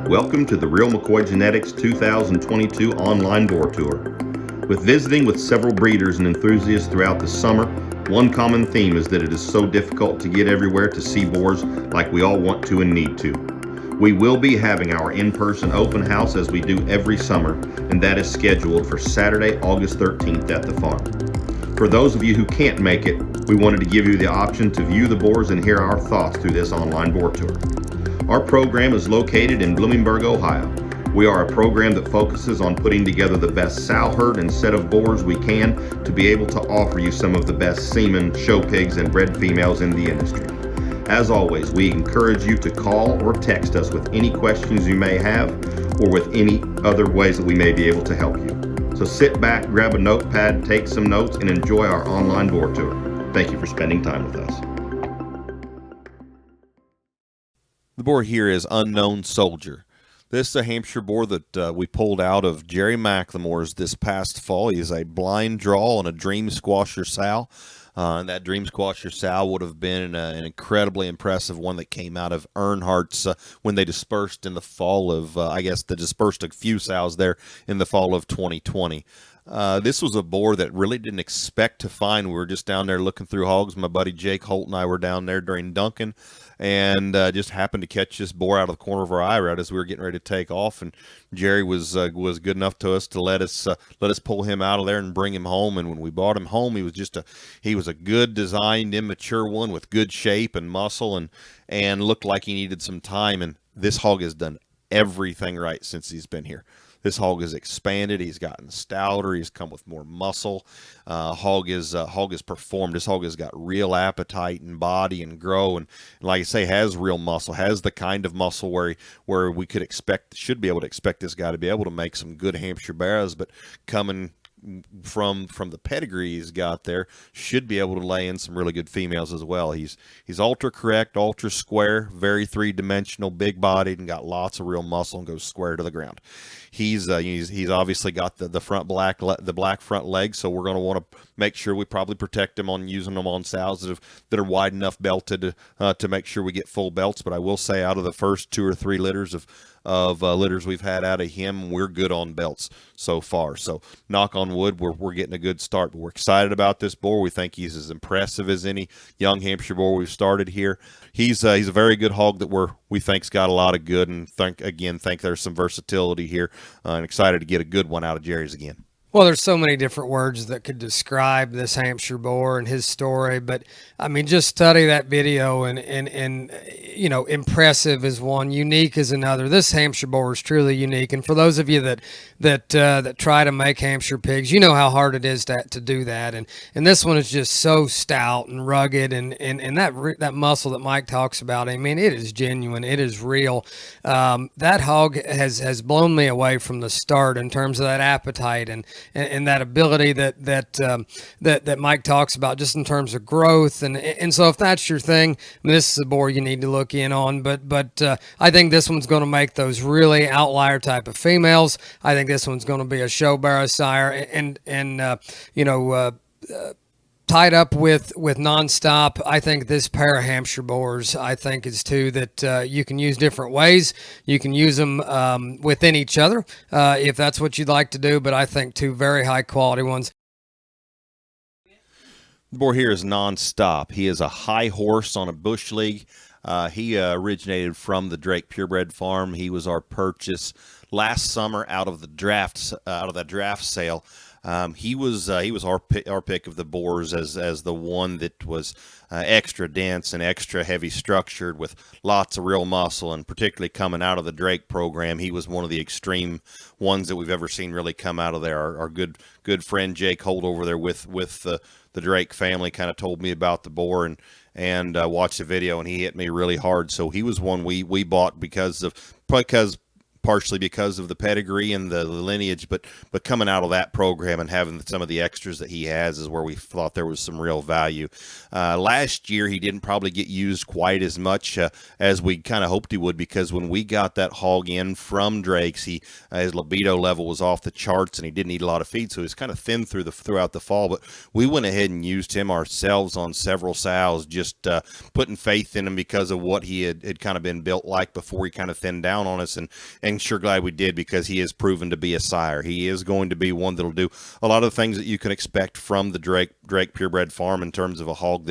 Welcome to the Real McCoy Genetics 2022 online boar tour. With visiting with several breeders and enthusiasts throughout the summer, one common theme is that it is so difficult to get everywhere to see boars like we all want to and need to. We will be having our in-person open house as we do every summer, and that is scheduled for Saturday, August 13th at the farm. For those of you who can't make it, we wanted to give you the option to view the boars and hear our thoughts through this online boar tour. Our program is located in Bloomingburg, Ohio. We are a program that focuses on putting together the best sow herd and set of boars we can to be able to offer you some of the best semen, show pigs, and bred females in the industry. As always, we encourage you to call or text us with any questions you may have or with any other ways that we may be able to help you. So sit back, grab a notepad, take some notes, and enjoy our online boar tour. Thank you for spending time with us. The boar here is Unknown Soldier. This is a Hampshire boar that we pulled out of Jerry McLemore's this past fall. He's a blind draw on a Dream Squasher sow. And that Dream Squasher sow would have been an incredibly impressive one that came out of Earnhardt's when they dispersed in the fall of, they dispersed a few sows there in the fall of 2020. This was a boar that really didn't expect to find. We were just down there looking through hogs. My buddy Jake Holt and I were down there during Duncan, and just happened to catch this boar out of the corner of our eye right as we were getting ready to take off. And Jerry was good enough to us to let us pull him out of there and bring him home. And when we brought him home, he was a good designed, immature one with good shape and muscle, and looked like he needed some time. And this hog has done everything right since he's been here. This hog has expanded. He's gotten stouter. He's come with more muscle. Hog has performed. This hog has got real appetite and body and grow, and like I say, has real muscle. Has the kind of muscle where we should be able to expect this guy to be able to make some good Hampshire barrows. But coming from the pedigree he's got there, should be able to lay in some really good females as well. He's ultra correct, ultra square, very three-dimensional, big bodied, and got lots of real muscle and goes square to the ground. He's obviously got the black front legs, so we're going to want to make sure we probably protect him on using them on sows that are wide enough belted to make sure we get full belts. But I will say, out of the first 2 or 3 litters of litters we've had out of him, we're good on belts so far. So knock on wood, we're getting a good start. But we're excited about this boar. We think he's as impressive as any young Hampshire boar we've started here. He's a very good hog that we think's got a lot of good, and think there's some versatility here, and excited to get a good one out of Jerry's again. Well, there's so many different words that could describe this Hampshire boar and his story, but I mean, just study that video and impressive is one, unique is another. This Hampshire boar is truly unique, and for those of you that try to make Hampshire pigs, you know how hard it is to do that, and this one is just so stout and rugged, and that muscle that Mike talks about, I mean, it is genuine, it is real. That hog has blown me away from the start in terms of that appetite and that ability that Mike talks about, just in terms of growth, and so if that's your thing, I mean, this is a boar you need to look in on. But I think this one's going to make those really outlier type of females. I think this one's going to be a show barrow sire, and tied up with NonStop, I think this pair of Hampshire boars, I think, is two that you can use different ways. You can use them within each other if that's what you'd like to do, but I think two very high quality ones. The boar here is NonStop. He is a high horse on a bush league. He originated from the Drake Purebred Farm. He was our purchase last summer out of that draft sale. He was our pick of the boars as the one that was extra dense and extra heavy structured with lots of real muscle, and particularly coming out of the Drake program, he was one of the extreme ones that we've ever seen really come out of there. Our good friend Jake Holt over there with the Drake family kind of told me about the boar and watched the video, and he hit me really hard. So he was one we bought because partially because of the pedigree and the lineage, but coming out of that program and having some of the extras that he has is where we thought there was some real value. Last year, he didn't probably get used quite as much as we kind of hoped he would, because when we got that hog in from Drake's, his libido level was off the charts and he didn't eat a lot of feed, so he was kind of thin throughout the fall. But we went ahead and used him ourselves on several sows, just putting faith in him because of what he had kind of been built like before he kind of thinned down on us, and sure glad we did, because he is proven to be a sire. He is going to be one that'll do a lot of the things that you can expect from the Drake purebred farm in terms of a hog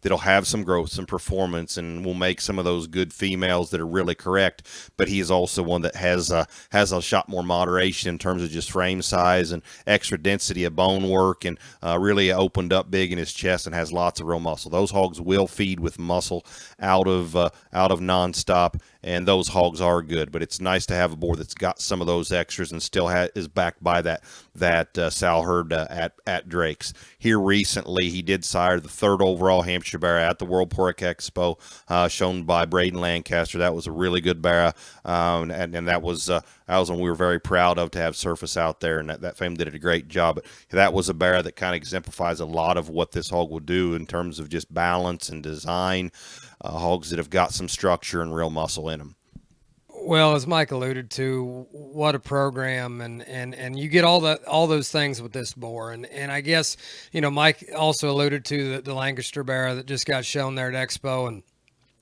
that'll have some growth, some performance, and will make some of those good females that are really correct. But he is also one that has a shot more moderation in terms of just frame size and extra density of bone work, and really opened up big in his chest and has lots of real muscle. Those hogs will feed with muscle out of NonStop, and those hogs are good. But it's nice to have a boar that's got some of those extras and still is backed by that sow herd at Drake's. Here recently, he did sire the 3rd overall Hampshire Barra at the World Pork Expo, shown by Braden Lancaster. That was a really good Barra, and that was one we were very proud of to have surface out there, and that fame did a great job. But that was a Barra that kind of exemplifies a lot of what this hog will do in terms of just balance and design. Hogs that have got some structure and real muscle in them. Well, as Mike alluded to, what a program, and you get all those things with this boar, and I guess Mike also alluded to the Lancaster Barra that just got shown there at Expo,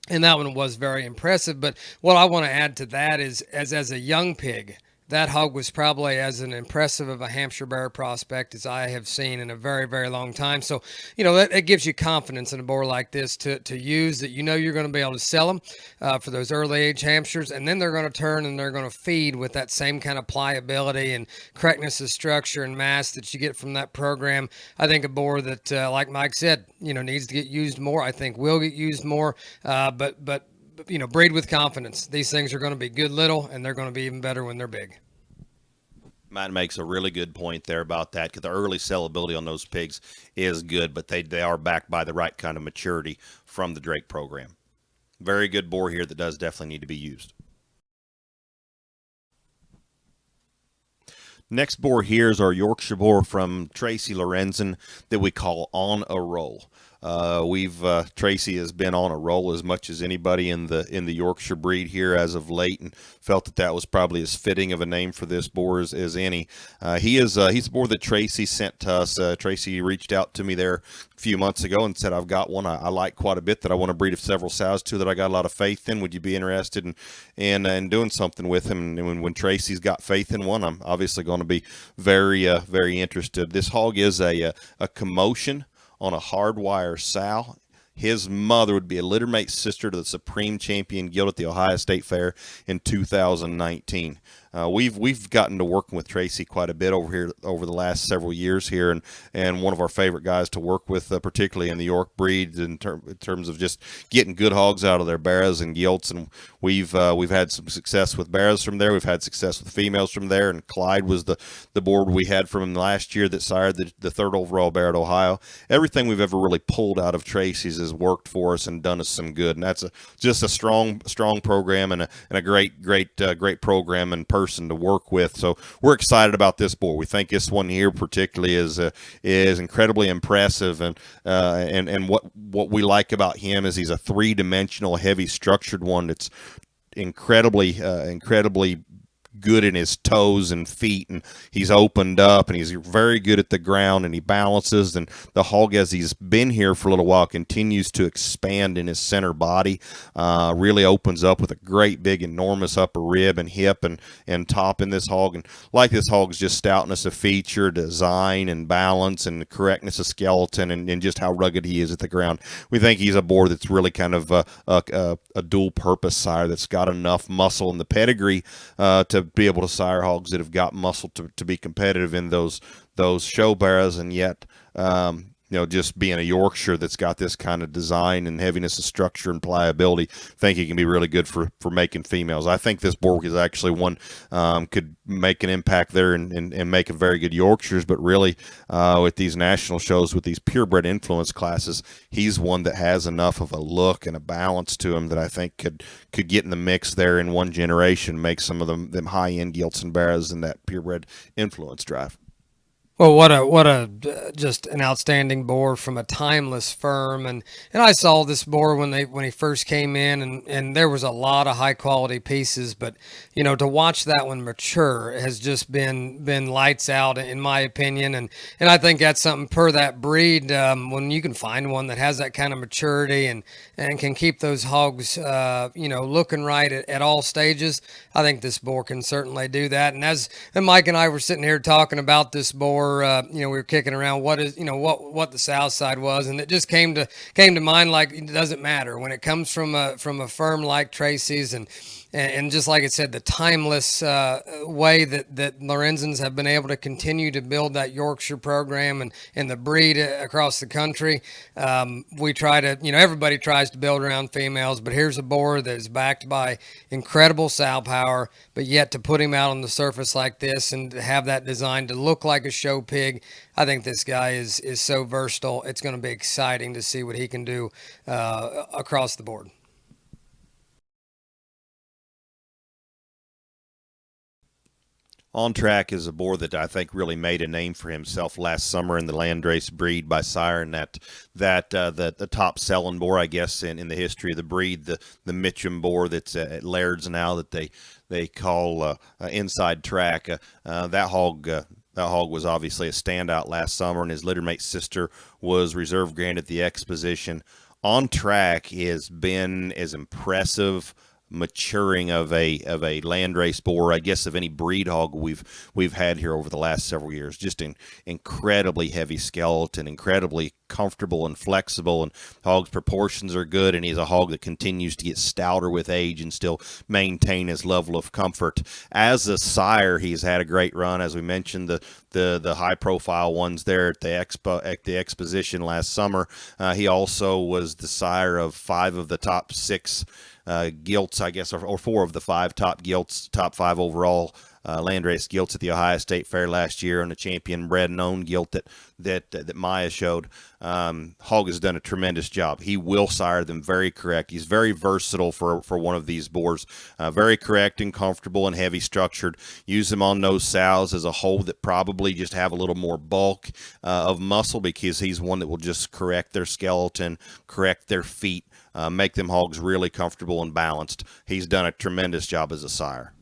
and that one was very impressive. But what I want to add to that is, as a young pig, that hog was probably as an impressive of a Hampshire Barra prospect as I have seen in a very, very long time. So, that gives you confidence in a boar like this to use, that you're going to be able to sell them for those early age Hampshires, and then they're going to turn and they're going to feed with that same kind of pliability and correctness of structure and mass that you get from that program. I think a boar that, like Mike said, needs to get used more. I think will get used more, but breed with confidence. These things are going to be good little, and they're going to be even better when they're big. Matt makes a really good point there about that, because the early sellability on those pigs is good, but they are backed by the right kind of maturity from the Drake program. Very good boar here that does definitely need to be used. Next boar here is our Yorkshire boar from Tracy Lorenzen that we call On a Roll. Tracy has been on a roll as much as anybody in the Yorkshire breed here as of late, and felt that was probably as fitting of a name for this boar as any. He's a boar that Tracy sent to us. Tracy reached out to me there a few months ago and said, I've got one I like quite a bit that I want to breed of several sows to, that I got a lot of faith in. Would you be interested in doing something with him? And when Tracy's got faith in one, I'm obviously going to be very, very interested. This hog is a commotion on a hardwire sow. His mother would be a littermate sister to the Supreme Champion Guild at the Ohio State Fair in 2019. We've gotten to working with Tracy quite a bit over the last several years here, and one of our favorite guys to work with, particularly in the York breed, in terms of just getting good hogs out of their Barras and Gilts. And we've had some success with Barras from there. We've had success with females from there. And Clyde was the board we had from him last year that sired the 3rd overall Barra at Ohio. Everything we've ever really pulled out of Tracy's has worked for us and done us some good. And that's just a strong program, and a great program and person to work with. So we're excited about this boar. We think this one here particularly is incredibly impressive, and what we like about him is he's a 3-dimensional, heavy structured one that's incredibly good in his toes and feet, and he's opened up, and he's very good at the ground, and he balances. And the hog, as he's been here for a little while, continues to expand in his center body, really opens up with a great big enormous upper rib and hip and top in this hog. And like this hog's just stoutness of feature, design, and balance, and correctness of skeleton, and just how rugged he is at the ground. We think he's a boar that's really kind of a dual purpose sire that's got enough muscle in the pedigree to be able to sire hogs that have got muscle to be competitive in those show barras, and yet just being a Yorkshire that's got this kind of design and heaviness of structure and pliability, think he can be really good for making females. I think this boar is actually one could make an impact there and make a very good Yorkshires, but really with these national shows, with these purebred influence classes, he's one that has enough of a look and a balance to him that I think could get in the mix there in one generation, make some of them high-end gilts and barrows in that purebred influence drive. Well, what a just an outstanding boar from a timeless firm, and I saw this boar when he first came in, and there was a lot of high quality pieces, but to watch that one mature has just been lights out in my opinion, and I think that's something per that breed, when you can find one that has that kind of maturity and can keep those hogs looking right at all stages. I think this boar can certainly do that, and Mike and I were sitting here talking about this boar. We were kicking around what the south side was, and it just came to mind, like it doesn't matter when it comes from a firm like Tracy's, and just like it said, the timeless way that Lorenzens have been able to continue to build that Yorkshire program and the breed across the country. We try to, everybody tries to build around females, but here's a boar that is backed by incredible sow power, but yet to put him out on the surface like this and to have that design to look like a show pig, I think this guy is so versatile. It's going to be exciting to see what he can do across the board. On Track is a boar that I think really made a name for himself last summer in the Landrace breed by sire, and the top selling boar, I guess, in the history of the breed, the Mitcham boar that's at Laird's now that they call Inside Track. That hog was obviously a standout last summer, and his littermate sister was reserve granted the Exposition. On Track has been as impressive maturing of a landrace boar, I guess, of any breed hog we've had here over the last several years. Just incredibly heavy skeleton, incredibly comfortable and flexible, and hog's proportions are good, and he's a hog that continues to get stouter with age and still maintain his level of comfort. As a sire, he's had a great run, as we mentioned, the high profile ones there at the Exposition last summer. He also was the sire of 5 of the top 6 gilts, I guess, or 4 of the 5 top gilts, top 5 overall landrace gilts at the Ohio State Fair last year, and the champion bred and owned gilt that Maya showed. Hog has done a tremendous job. He will sire them very correct. He's very versatile for one of these boars. Very correct and comfortable and heavy structured. Use him on those sows as a whole that probably just have a little more bulk of muscle, because he's one that will just correct their skeleton, correct their feet, make them hogs really comfortable and balanced. He's done a tremendous job as a sire.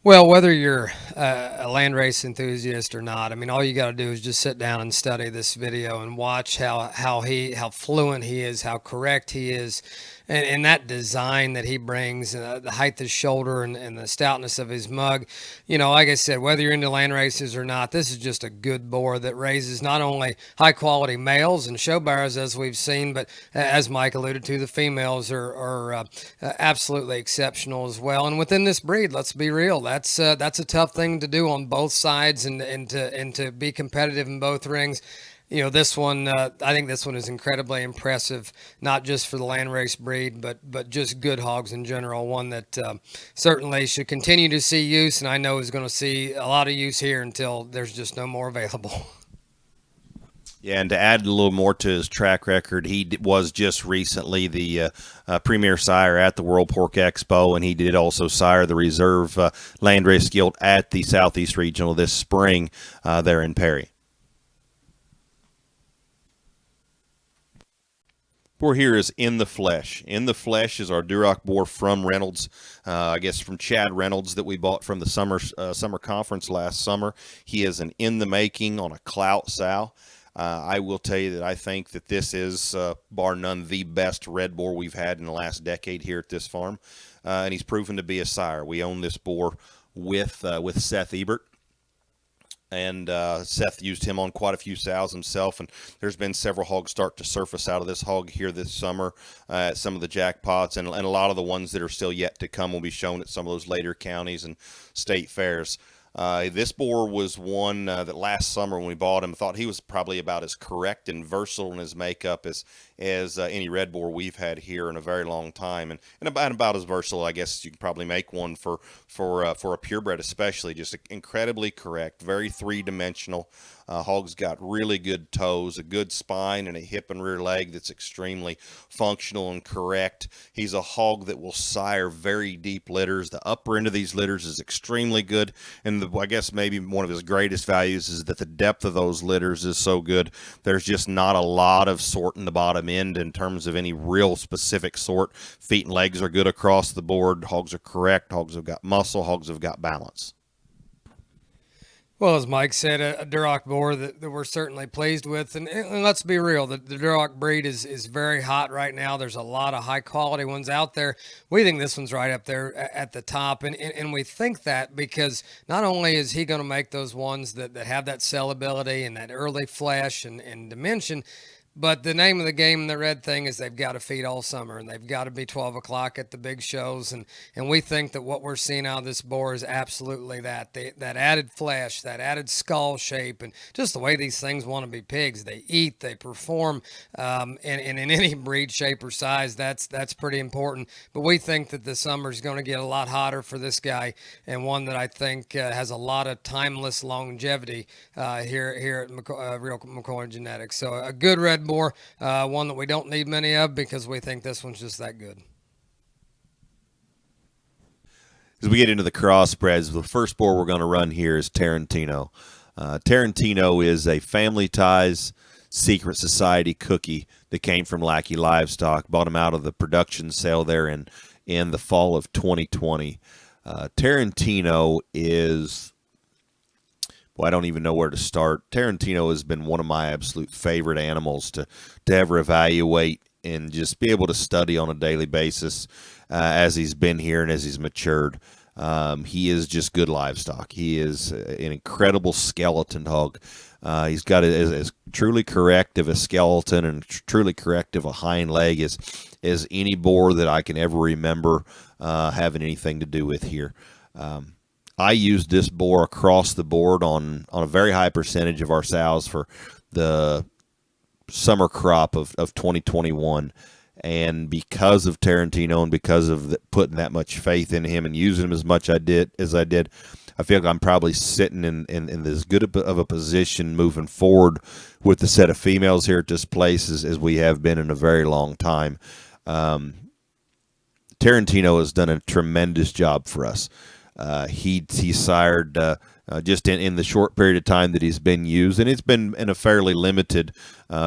Well, whether you're a landrace enthusiast or not, I mean, all you got to do is just sit down and study this video and watch how fluent he is, how correct he is, and that design that he brings, the height of his shoulder and the stoutness of his mug. Like I said, whether you're into land races or not, this is just a good boar that raises not only high quality males and show barrows as we've seen, but as Mike alluded to, the females are absolutely exceptional as well. And within this breed, let's be real, that's a tough thing to do on both sides, and to be competitive in both rings. This one, I think this one is incredibly impressive, not just for the landrace breed, but just good hogs in general. One that certainly should continue to see use, and I know is going to see a lot of use here until there's just no more available. Yeah, and to add a little more to his track record, he was just recently the premier sire at the World Pork Expo, and he did also sire the reserve landrace gilt at the Southeast Regional this spring there in Perry. Boar here is In the Flesh. In the Flesh is our Duroc boar from Reynolds, I guess from Chad Reynolds, that we bought from the summer conference last summer. He is an in the making on a clout sow. I will tell you that I think that this is, bar none, the best red boar we've had in the last decade here at this farm, and he's proven to be a sire. We own this boar with Seth Ebert. And Seth used him on quite a few sows himself, and there's been several hogs start to surface out of this hog here this summer at some of the jackpots, and a lot of the ones that are still yet to come will be shown at some of those later counties and state fairs. This boar was one that last summer when we bought him, I thought he was probably about as correct and versatile in his makeup as any red boar we've had here in a very long time, and about as versatile, I guess you can probably make one for a purebred, especially. Just incredibly correct, very three-dimensional. Hog's got really good toes, a good spine, and a hip and rear leg that's extremely functional and correct. He's a hog that will sire very deep litters. The upper end of these litters is extremely good, and I guess maybe one of his greatest values is that the depth of those litters is so good. There's just not a lot of sort in the bottom end in terms of any real specific sort. Feet and legs are good across the board. Hogs are correct. Hogs have got muscle. Hogs have got balance. Well, as Mike said, a Duroc boar that we're certainly pleased with. And let's be real, the Duroc breed is very hot right now. There's a lot of high-quality ones out there. We think this one's right up there at the top. And we think that because not only is he going to make those ones that have that sellability and that early flesh and dimension, but the name of the game in the red thing is they've got to feed all summer, and they've got to be 12 o'clock at the big shows. And we think that what we're seeing out of this boar is absolutely that. That added flesh, that added skull shape, and just the way these things want to be pigs. They eat, they perform, and in any breed, shape, or size, that's pretty important. But we think that the summer is going to get a lot hotter for this guy, and one that I think has a lot of timeless longevity here at Real McCoy Genetics. So a good red boar, one that we don't need many of because we think this one's just that good. As we get into the crossbreds, the first boar we're going to run here is Tarantino. Tarantino is a family ties secret society cookie that came from Lackey Livestock. Bought him out of the production sale there in the fall of 2020. Tarantino is... Well, I don't even know where to start. Tarantino has been one of my absolute favorite animals to ever evaluate and just be able to study on a daily basis as he's been here and as he's matured. He is just good livestock. He is an incredible skeleton hog. He's got as truly correct of a skeleton and truly correct of a hind leg as any boar that I can ever remember having anything to do with here. I used this boar across the board on a very high percentage of our sows for the summer crop of 2021. And because of Tarantino and because of putting that much faith in him and using him as much as I did, I feel like I'm probably sitting in as good of a position moving forward with the set of females here at this place as we have been in a very long time. Tarantino has done a tremendous job for us. He sired just in the short period of time that he's been used, and it's been in a fairly limited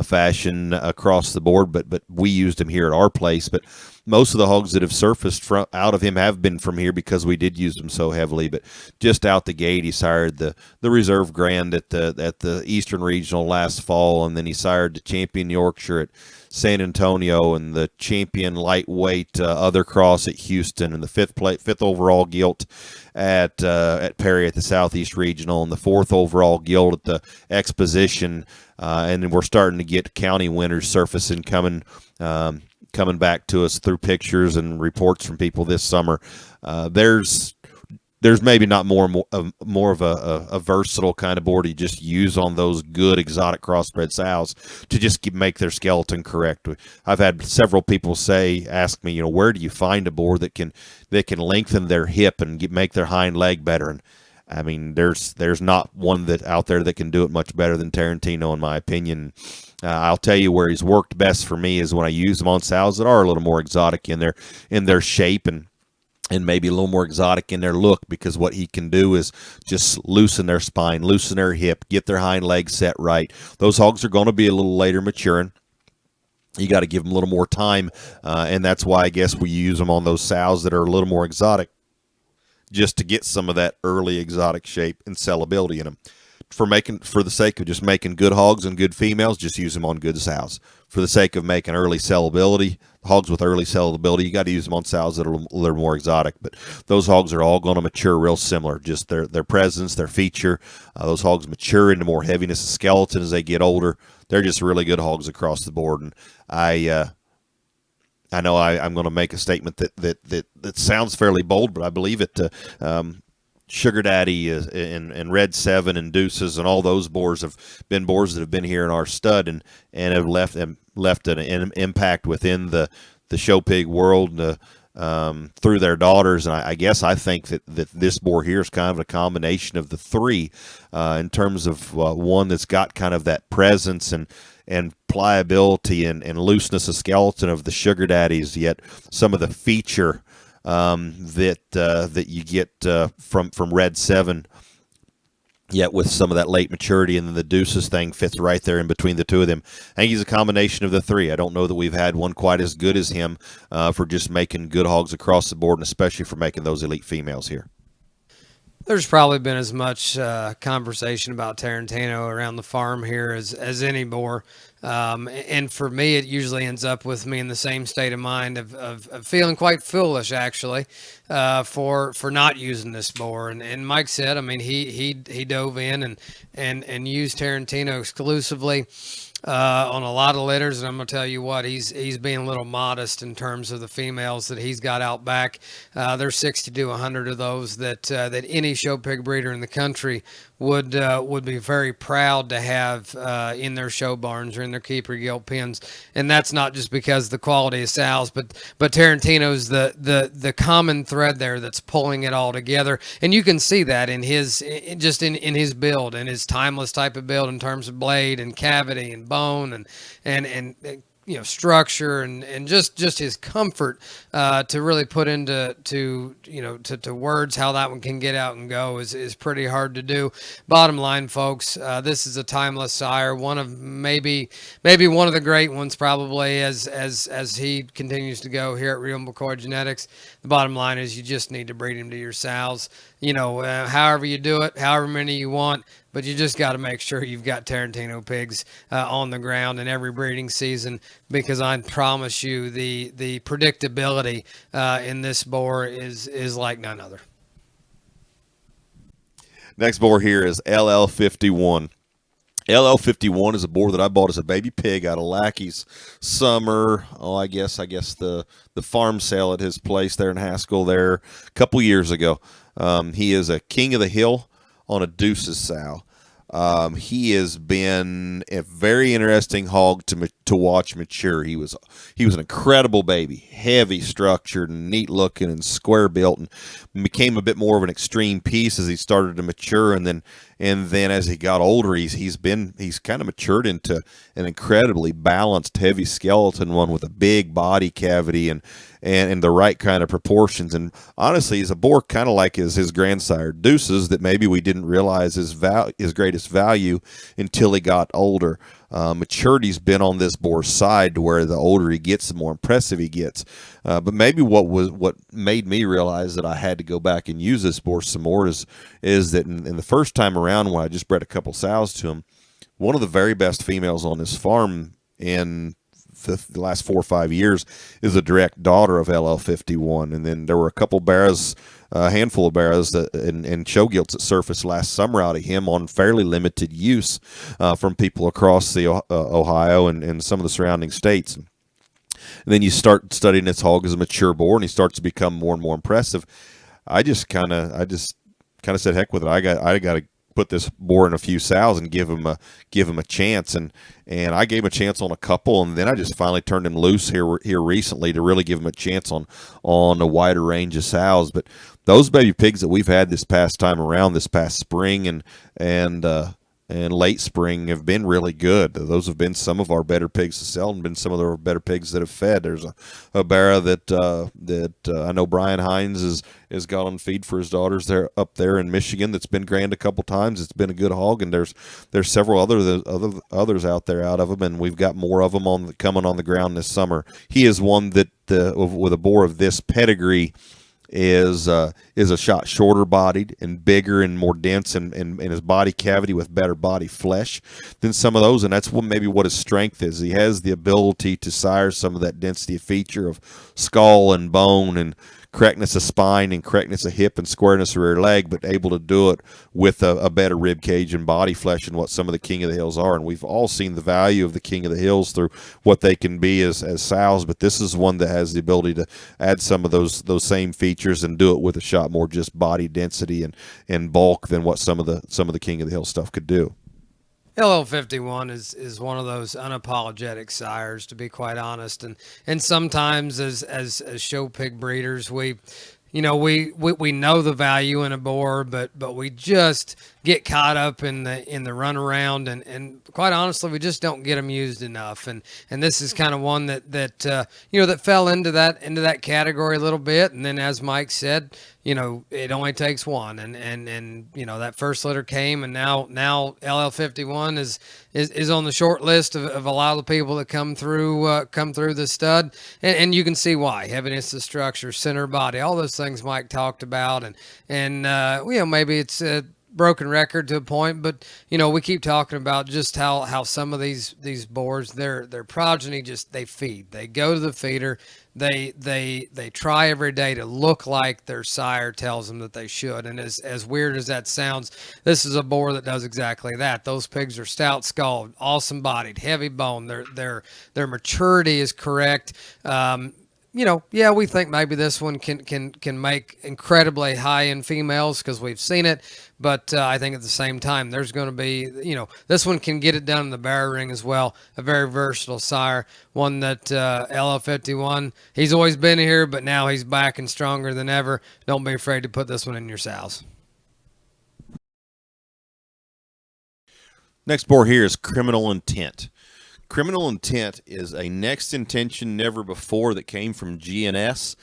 fashion across the board, but we used him here at our place. But most of the hogs that have surfaced out of him have been from here because we did use them so heavily. But just out the gate, he sired the Reserve Grand at the Eastern Regional last fall, and then he sired the Champion Yorkshire at San Antonio and the Champion Lightweight Other Cross at Houston, and the fifth overall gilt at Perry at the Southeast Regional, and the fourth overall gilt at the Exposition, and then we're starting to get county winners surfacing coming back to us through pictures and reports from people this summer. There's maybe not more of a versatile kind of board you just use on those good exotic crossbred sows to just make their skeleton correct. I've had several people ask me, where do you find a board that can lengthen their hip and make their hind leg better? And I mean, there's not one out there that can do it much better than Tarantino, in my opinion. I'll tell you where he's worked best for me is when I use them on sows that are a little more exotic in their shape and maybe a little more exotic in their look, because what he can do is just loosen their spine, loosen their hip, get their hind leg set right. Those hogs are going to be a little later maturing. You got to give them a little more time, and that's why I guess we use them on those sows that are a little more exotic, just to get some of that early exotic shape and sellability in them. For the sake of just making good hogs and good females, just use them on good sows. For the sake of making early sellability, hogs with early sellability, you got to use them on sows that are a little more exotic. But those hogs are all going to mature real similar. Just their presence, their feature. Those hogs mature into more heaviness of skeleton as they get older. They're just really good hogs across the board. And I know I'm going to make a statement that sounds fairly bold, but I believe it. Sugar Daddy and Red 7 and Deuces and all those boars have been boars that have been here in our stud and have left an impact within the show pig world through their daughters. And I guess I think that this boar here is kind of a combination of the three in terms of one that's got kind of that presence and pliability and looseness of skeleton of the Sugar Daddies, yet some of the feature that you get from Red 7, yet with some of that late maturity, and then the Deuces thing fits right there in between the two of them. I think he's a combination of the three. I don't know that we've had one quite as good as him for just making good hogs across the board, and especially for making those elite females here. There's probably been as much conversation about Tarantino around the farm here as any boar. And for me, it usually ends up with me in the same state of mind of feeling quite foolish, actually, for not using this boar. And Mike said, I mean, he dove in and used Tarantino exclusively on a lot of litters, and I'm gonna tell you what, he's being a little modest in terms of the females that he's got out back. There's 60 to 100 of those that any show pig breeder in the country would be very proud to have in their show barns or in their keeper gilt pens, and that's not just because of the quality of sows, but Tarantino's the common thread there that's pulling it all together, and you can see that in his his build and his timeless type of build in terms of blade and cavity and bone and you know, structure and just his comfort to really put into to words how that one can get out and go is pretty hard to do. Bottom line, folks, this is a timeless sire, one of maybe one of the great ones, probably as he continues to go here at Real McCoy Genetics. The bottom line is you just need to breed him to your sows. You know, however you do it, however many you want, but you just got to make sure you've got Tarantino pigs on the ground in every breeding season, because I promise you the predictability in this boar is like none other. Next boar here is LL51. LL51 is a boar that I bought as a baby pig out of Lackey's summer. I guess the farm sale at his place there in Haskell there a couple years ago. He is a king of the hill on a Deuces sow. He has been a very interesting hog to watch mature. He was an incredible baby, heavy structured and neat looking and square built, and became a bit more of an extreme piece as he started to mature. And then as he got older, he's kind of matured into an incredibly balanced, heavy skeleton one with a big body cavity and the right kind of proportions. And honestly, he's a boar kind of like his grandsire Deuces that maybe we didn't realize his greatest value until he got older. Maturity's been on this boar's side, to where the older he gets, the more impressive he gets. But maybe what made me realize that I had to go back and use this boar some more is that in the first time around when I just bred a couple sows to him, one of the very best females on this farm in the last 4 or 5 years is a direct daughter of LL51. And then there were a couple barras, a handful of barras and show gilts that surfaced last summer out of him on fairly limited use from people across the Ohio and some of the surrounding states. And then you start studying this hog as a mature boar, and he starts to become more and more impressive. I just kind of said, heck with it. I got to put this boar in a few sows and give him a chance, and I gave him a chance on a couple, and then I just finally turned him loose here recently to really give him a chance on a wider range of sows. But those baby pigs that we've had this past time around, this past spring and late spring, have been really good. Those have been some of our better pigs to sell and been some of our better pigs that have fed. There's a barra that I know Brian Hines has got on feed for his daughters there up there in Michigan that's been grand a couple times. It's been a good hog, and there's several others out there out of them, and we've got more of them coming on the ground this summer. He is one that with a boar of this pedigree is a shot shorter bodied and bigger and more dense in his body cavity with better body flesh than some of those, and that's maybe what his strength is. He has the ability to sire some of that density of feature of skull and bone and correctness of spine and correctness of hip and squareness of rear leg, but able to do it with a better rib cage and body flesh than what some of the King of the Hills are. And we've all seen the value of the King of the Hills through what they can be as sows, but this is one that has the ability to add some of those same features and do it with a shot more just body density and bulk than what some of the King of the Hill stuff could do. LL51 is one of those unapologetic sires, to be quite honest, and sometimes as show pig breeders, we know the value in a boar, but we just get caught up in the runaround, and quite honestly, we just don't get them used enough. And this is kind of one that fell into that category a little bit. And then, as Mike said, it only takes one, and that first litter came, and now LL51 is on the short list of a lot of the people that come through the stud, and you can see why. Heaviness of structure, center body, all those things Mike talked about, and maybe it's a broken record to a point, but we keep talking about just how some of these boars, their progeny, just they feed, they go to the feeder, they try every day to look like their sire tells them that they should. And as weird as that sounds, this is a boar that does exactly that. Those pigs are stout skulled, awesome bodied, heavy bone. Their maturity is correct. We think maybe this one can make incredibly high-end females because we've seen it, but I think at the same time, there's going to be, this one can get it done in the barrier ring as well. A very versatile sire, one that LL51, he's always been here, but now he's back and stronger than ever. Don't be afraid to put this one in your sows. Next boar here is Criminal Intent. Criminal Intent is a next intention never before that came from GNS.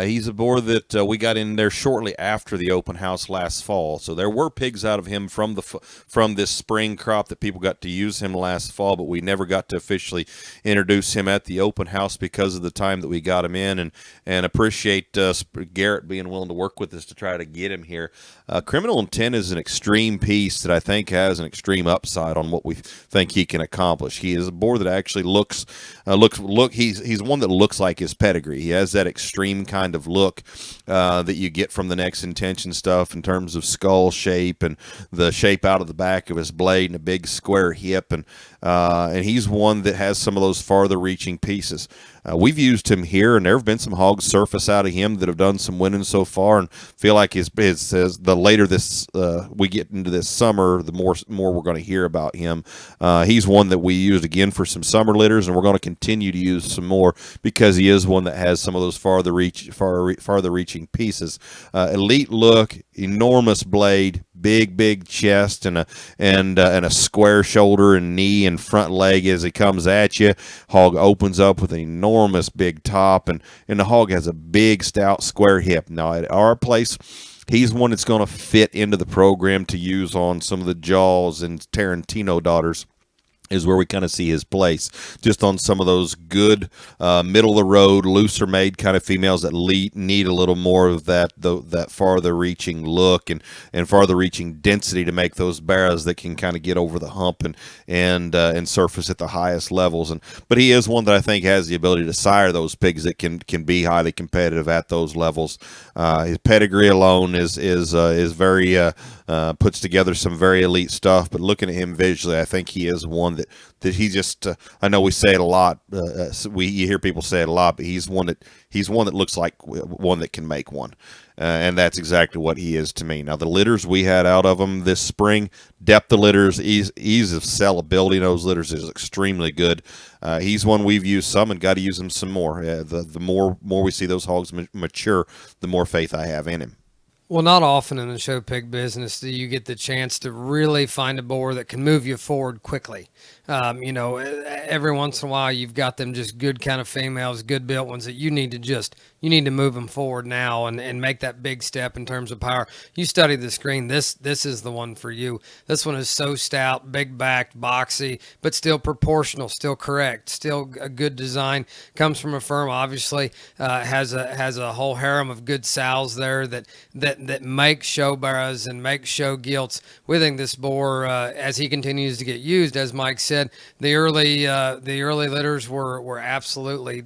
He's a boar that we got in there shortly after the open house last fall. So there were pigs out of him from this spring crop that people got to use him last fall, but we never got to officially introduce him at the open house because of the time that we got him in, and appreciate Garrett being willing to work with us to try to get him here. Criminal Intent is an extreme piece that I think has an extreme upside on what we think he can accomplish. He is a boar that actually looks he's one that looks like his pedigree. He has that extreme kind of look that you get from the next intention stuff in terms of skull shape and the shape out of the back of his blade and a big square hip, and he's one that has some of those farther reaching pieces. We've used him here, and there have been some hogs surface out of him that have done some winning so far, and feel like the later this we get into this summer, the more we're going to hear about him. He's one that we used again for some summer litters, and we're going to continue to use some more because he is one that has some of those farther reaching pieces. Elite look, enormous blade, big chest, and a square shoulder and knee and front leg as he comes at you. Hog opens up with an enormous big top, and the hog has a big stout square hip. Now at our place, he's one that's going to fit into the program to use on some of the Jaws and Tarantino daughters, is where we kind of see his place, just on some of those good middle of the road, looser made kind of females that need a little more of that farther reaching look and farther reaching density to make those barrows that can kind of get over the hump and surface at the highest levels. But he is one that I think has the ability to sire those pigs that can be highly competitive at those levels. His pedigree alone is very puts together some very elite stuff. But looking at him visually, I think he is one that he just I know we say it a lot, you hear people say it a lot, but he's one that looks like one that can make one, and that's exactly what he is to me. Now the litters we had out of him this spring, depth of litters, ease of sellability in those litters is extremely good. He's one we've used some and got to use him some more. The more we see those hogs mature, the more faith I have in him. Well, not often in the show pig business do you get the chance to really find a boar that can move you forward quickly. Every once in a while you've got them just good kind of females, good built ones that you need to move them forward now and make that big step in terms of power. You study the screen. This is the one for you. This one is so stout, big backed, boxy, but still proportional, still correct, still a good design. Comes from a firm, obviously, has a whole harem of good sows there that make show barrows and make show gilts. We think this boar, as he continues to get used, as Mike said, the early litters were absolutely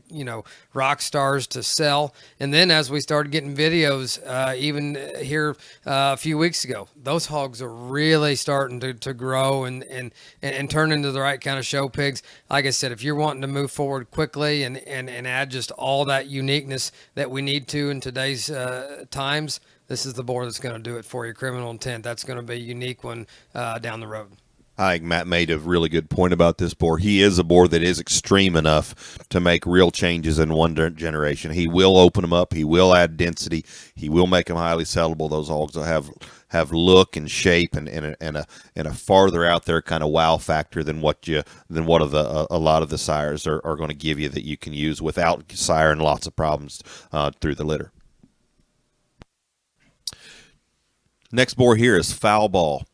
rock stars to sell. well. And then as we started getting videos, even here a few weeks ago, those hogs are really starting to grow and turn into the right kind of show pigs. Like I said, if you're wanting to move forward quickly and add just all that uniqueness that we need to in today's times, this is the boar that's going to do it for you. Criminal Intent, that's going to be a unique one down the road. I think Matt made a really good point about this boar. He is a boar that is extreme enough to make real changes in one generation. He will open them up. He will add density. He will make them highly sellable. Those hogs will have look and shape and a farther out there kind of wow factor than what a lot of the sires are going to give you that you can use without siring lots of problems through the litter. Next boar here is Foulball.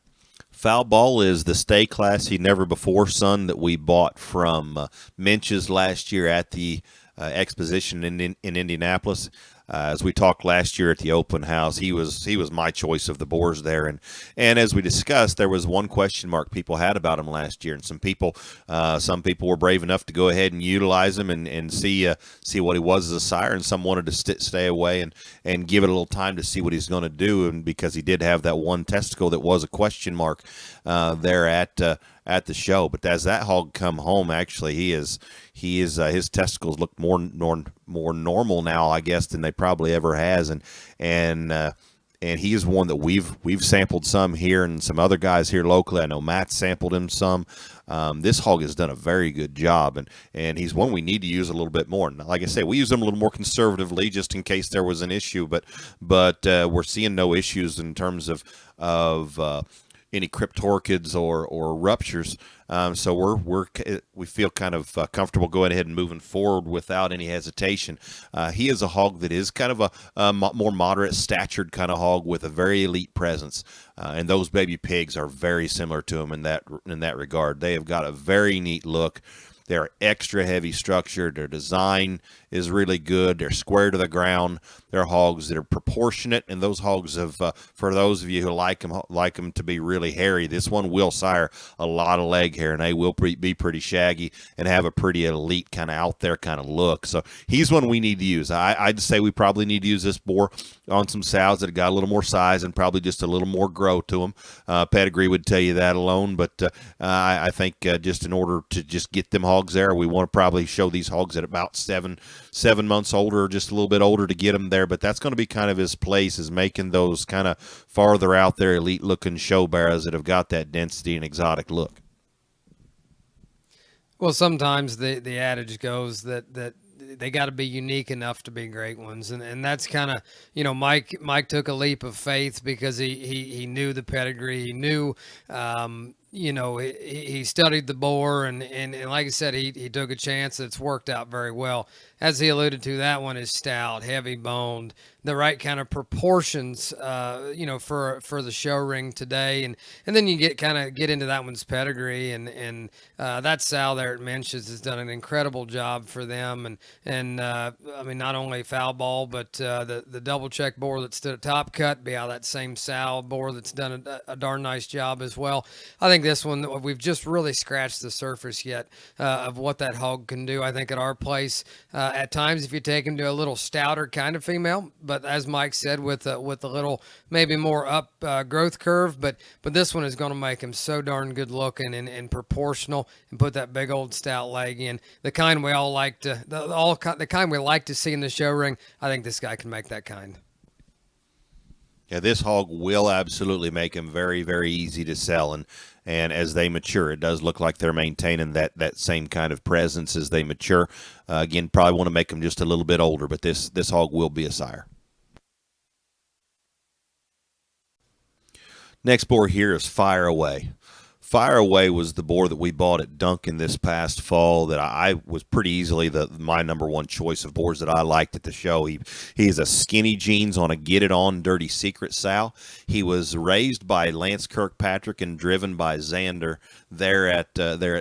Foulball is the Stay Classy Never Before son that we bought from Minch's last year at the exposition in Indianapolis. As we talked last year at the open house, he was my choice of the boars there, and as we discussed, there was one question mark people had about him last year, and some people were brave enough to go ahead and utilize him and see what he was as a sire, and some wanted to stay away and give it a little time to see what he's going to do, and because he did have that one testicle that was a question mark there at the show. But as that hog come home, actually his testicles look more normal now, I guess, than they probably ever has, and he is one that we've sampled some here, and some other guys here locally. I know Matt sampled him some. This hog has done a very good job, and he's one we need to use a little bit more. And like I say, we use him a little more conservatively just in case there was an issue, but we're seeing no issues in terms of any cryptorchids or ruptures. So we feel kind of comfortable going ahead and moving forward without any hesitation. He is a hog that is kind of a more moderate statured kind of hog with a very elite presence, and those baby pigs are very similar to him in that regard. They have got a very neat look. They're extra heavy structured. Their design is really good. They're square to the ground. They're hogs that are proportionate, and those hogs have, for those of you who like them to be really hairy, this one will sire a lot of leg hair, and they will be pretty shaggy and have a pretty elite kind of out there kind of look. So he's one we need to use. I'd say we probably need to use this boar on some sows that have got a little more size and probably just a little more grow to them. Pedigree would tell you that alone, but I think just in order to just get them hogs there, we want to probably show these hogs at about 7 months older, or just a little bit older to get them there. But that's going to be kind of his place, is making those kind of farther out there elite looking show bearers that have got that density and exotic look. Well, sometimes the adage goes that they got to be unique enough to be great ones, and that's kind of, Mike took a leap of faith because he knew the pedigree, he knew he studied the boar, and like I said, he took a chance that's worked out very well. As he alluded to, that one is stout, heavy boned, the right kind of proportions, for the show ring today. And then you get into that one's pedigree, and that sow there at Mench's has done an incredible job for them. And I mean, not only Foulball, but the double check boar that stood at Top Cut be out of that same sow boar that's done a darn nice job as well. I think this one, we've just really scratched the surface yet of what that hog can do. I think at our place, at times, if you take him to a little stouter kind of female, but as Mike said, with a little maybe more up growth curve, but this one is going to make him so darn good looking and proportional, and put that big old stout leg in, the kind we all like to the kind we like to see in the show ring. I think this guy can make that kind. Yeah, this hog will absolutely make them very, very easy to sell, and as they mature, it does look like they're maintaining that same kind of presence as they mature. Again, probably want to make them just a little bit older, but this hog will be a sire. Next boar here is Fire Away. Fire Away was the boar that we bought at Duncan this past fall that I was pretty easily my number one choice of boars that I liked at the show. He's a skinny jeans on a Get It On Dirty Secret sow. He was raised by Lance Kirkpatrick and driven by Xander there at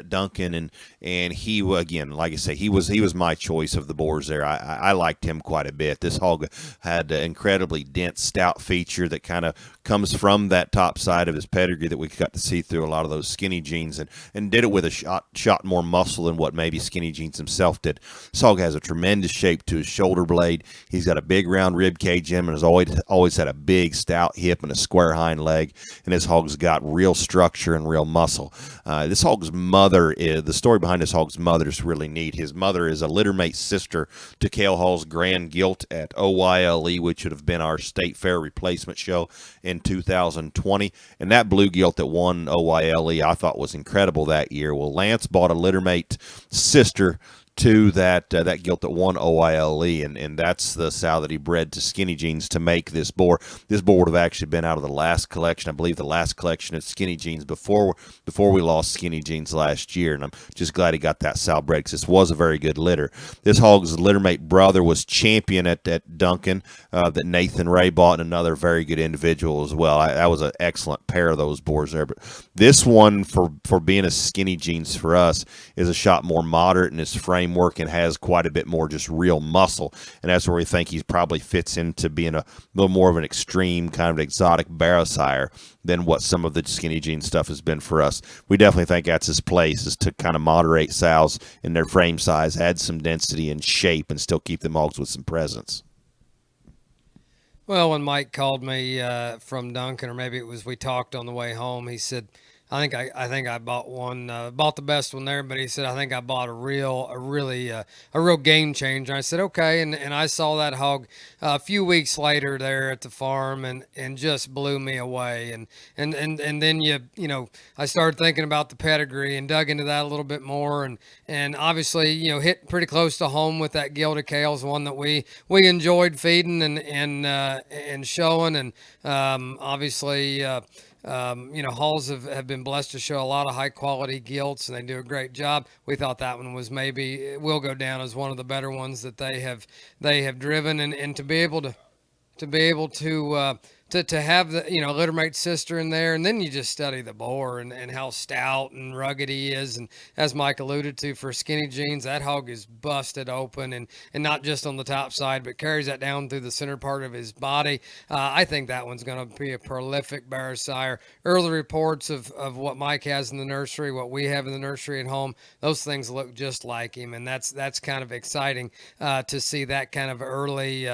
Duncan, and he, again, like I say, he was my choice of the boars there. I liked him quite a bit. This hog had an incredibly dense, stout feature that kind of comes from that top side of his pedigree that we got to see through a lot of those Skinny Jeans, and did it with a shot more muscle than what maybe Skinny Jeans himself did. This hog has a tremendous shape to his shoulder blade. He's got a big round rib cage in him, and has always had a big stout hip and a square hind leg, and this hog's got real structure and real muscle. This hog's mother, the story behind this hog's mother is really neat. His mother is a littermate sister to Cale Hall's Grand Gilt at OYLE, which would have been our State Fair replacement show in 2020. And that blue gilt that won OYLE I thought was incredible that year. Well, Lance bought a littermate sister to that gilt that won OYLE, and that's the sow that he bred to Skinny Jeans to make this boar. This boar would have actually been out of the last collection, I believe the last collection of Skinny Jeans before we lost Skinny Jeans last year, and I'm just glad he got that sow bred, because this was a very good litter. This hog's littermate brother was champion at Duncan, that Nathan Ray bought, and another very good individual as well. That was an excellent pair of those boars there, but this one, for being a Skinny Jeans for us, is a shot more moderate in his framework and has quite a bit more just real muscle, and that's where we think he probably fits into being a little more of an extreme kind of exotic barrow sire than what some of the Skinny Jean stuff has been for us. We definitely think that's his place, is to kind of moderate sows in their frame size, add some density and shape, and still keep them hogs with some presence. Well, when Mike called me from Duncan, or maybe it was we talked on the way home, he said, I think I bought one, bought the best one there, but he said I think I bought a real game changer. I said okay, and I saw that hog a few weeks later there at the farm, and just blew me away. And then you know I started thinking about the pedigree and dug into that a little bit more, and obviously hit pretty close to home with that Gilded Cale's one that we enjoyed feeding and showing, and obviously. Halls have been blessed to show a lot of high quality gilts, and they do a great job. We thought that one was will go down as one of the better ones that they have driven, and to be able to have the littermate sister in there, and then you just study the boar and how stout and rugged he is, and as Mike alluded to, for Skinny Jeans, that hog is busted open, and not just on the top side, but carries that down through the center part of his body. I think that one's going to be a prolific barrow sire. Early reports of what Mike has in the nursery, what we have in the nursery at home, those things look just like him, and that's kind of exciting to see that kind of early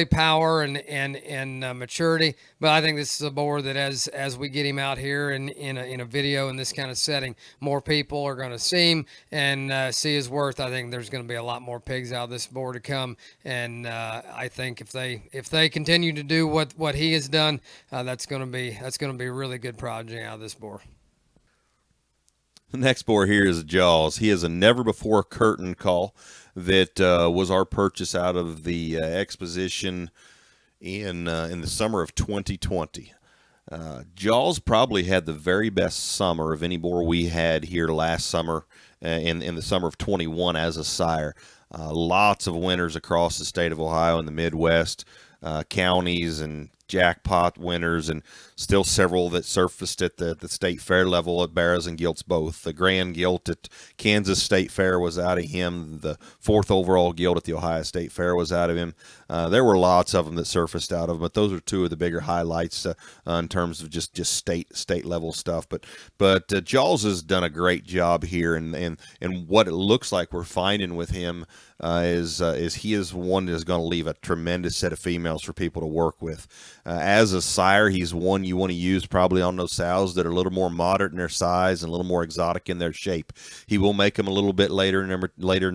power and maturity. But I think this is a boar that as we get him out here in a video in this kind of setting, more people are going to see him and see his worth. I think there's going to be a lot more pigs out of this boar to come, and I think if they continue to do what he has done, that's going to be a really good project out of this boar. The next boar here is Jaws. He is a never before curtain call that was our purchase out of the exposition in the summer of 2020. Jaws probably had the very best summer of any boar we had here last summer, in the summer of 21 as a sire. Lots of winners across the state of Ohio and the Midwest, counties and jackpot winners, and still several that surfaced at the state fair level at barrows and gilts both. The Grand Gilt at Kansas State Fair was out of him. The 4th overall gilt at the Ohio State Fair was out of him. There were lots of them that surfaced out of him, but those are two of the bigger highlights in terms of just state level stuff. But Jaws has done a great job here, and what it looks like we're finding with him is he is one that is going to leave a tremendous set of females for people to work with. As a sire, he's one you want to use probably on those sows that are a little more moderate in their size and a little more exotic in their shape. He will make them a little bit later in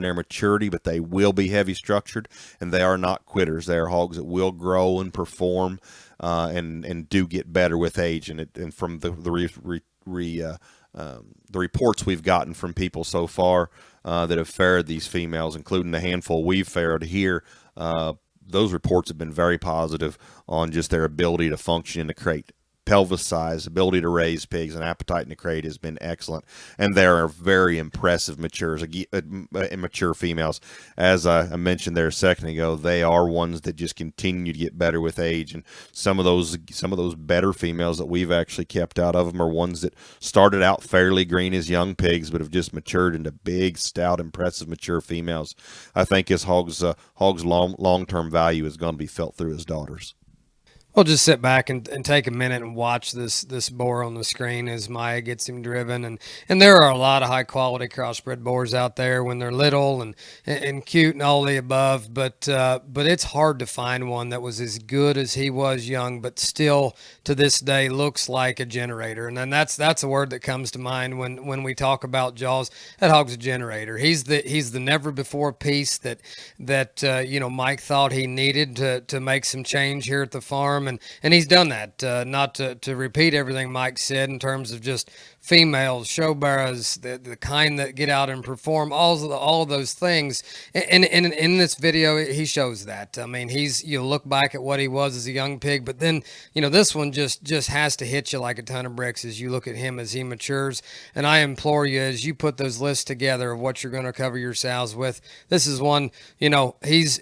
their maturity, but they will be heavy structured, and they are not quitters. They are hogs that will grow and perform and do get better with age. And from the reports we've gotten from people so far that have farrowed these females, including the handful we've farrowed here, those reports have been very positive on just their ability to function and to create pelvis size, ability to raise pigs, and appetite in the crate has been excellent. And they are very impressive mature females. As I mentioned there a second ago, they are ones that just continue to get better with age. And some of those better females that we've actually kept out of them are ones that started out fairly green as young pigs, but have just matured into big, stout, impressive mature females. I think his hog's long-term value is going to be felt through his daughters. We'll just sit back and take a minute and watch this boar on the screen as Maya gets him driven. And there are a lot of high quality crossbred boars out there when they're little and cute and all the above. But it's hard to find one that was as good as he was young, but still to this day looks like a generator. And then that's a word that comes to mind when we talk about Jaws. That hog's a generator. He's the never before piece that Mike thought he needed to make some change here at the farm. And he's done that. Not to repeat everything Mike said in terms of just females, show barrows, the kind that get out and perform, all of those things. And in this video, he shows that. I mean, you look back at what he was as a young pig, but then this one just has to hit you like a ton of bricks as you look at him as he matures. And I implore you, as you put those lists together of what you're going to cover your sows with, this is one. He's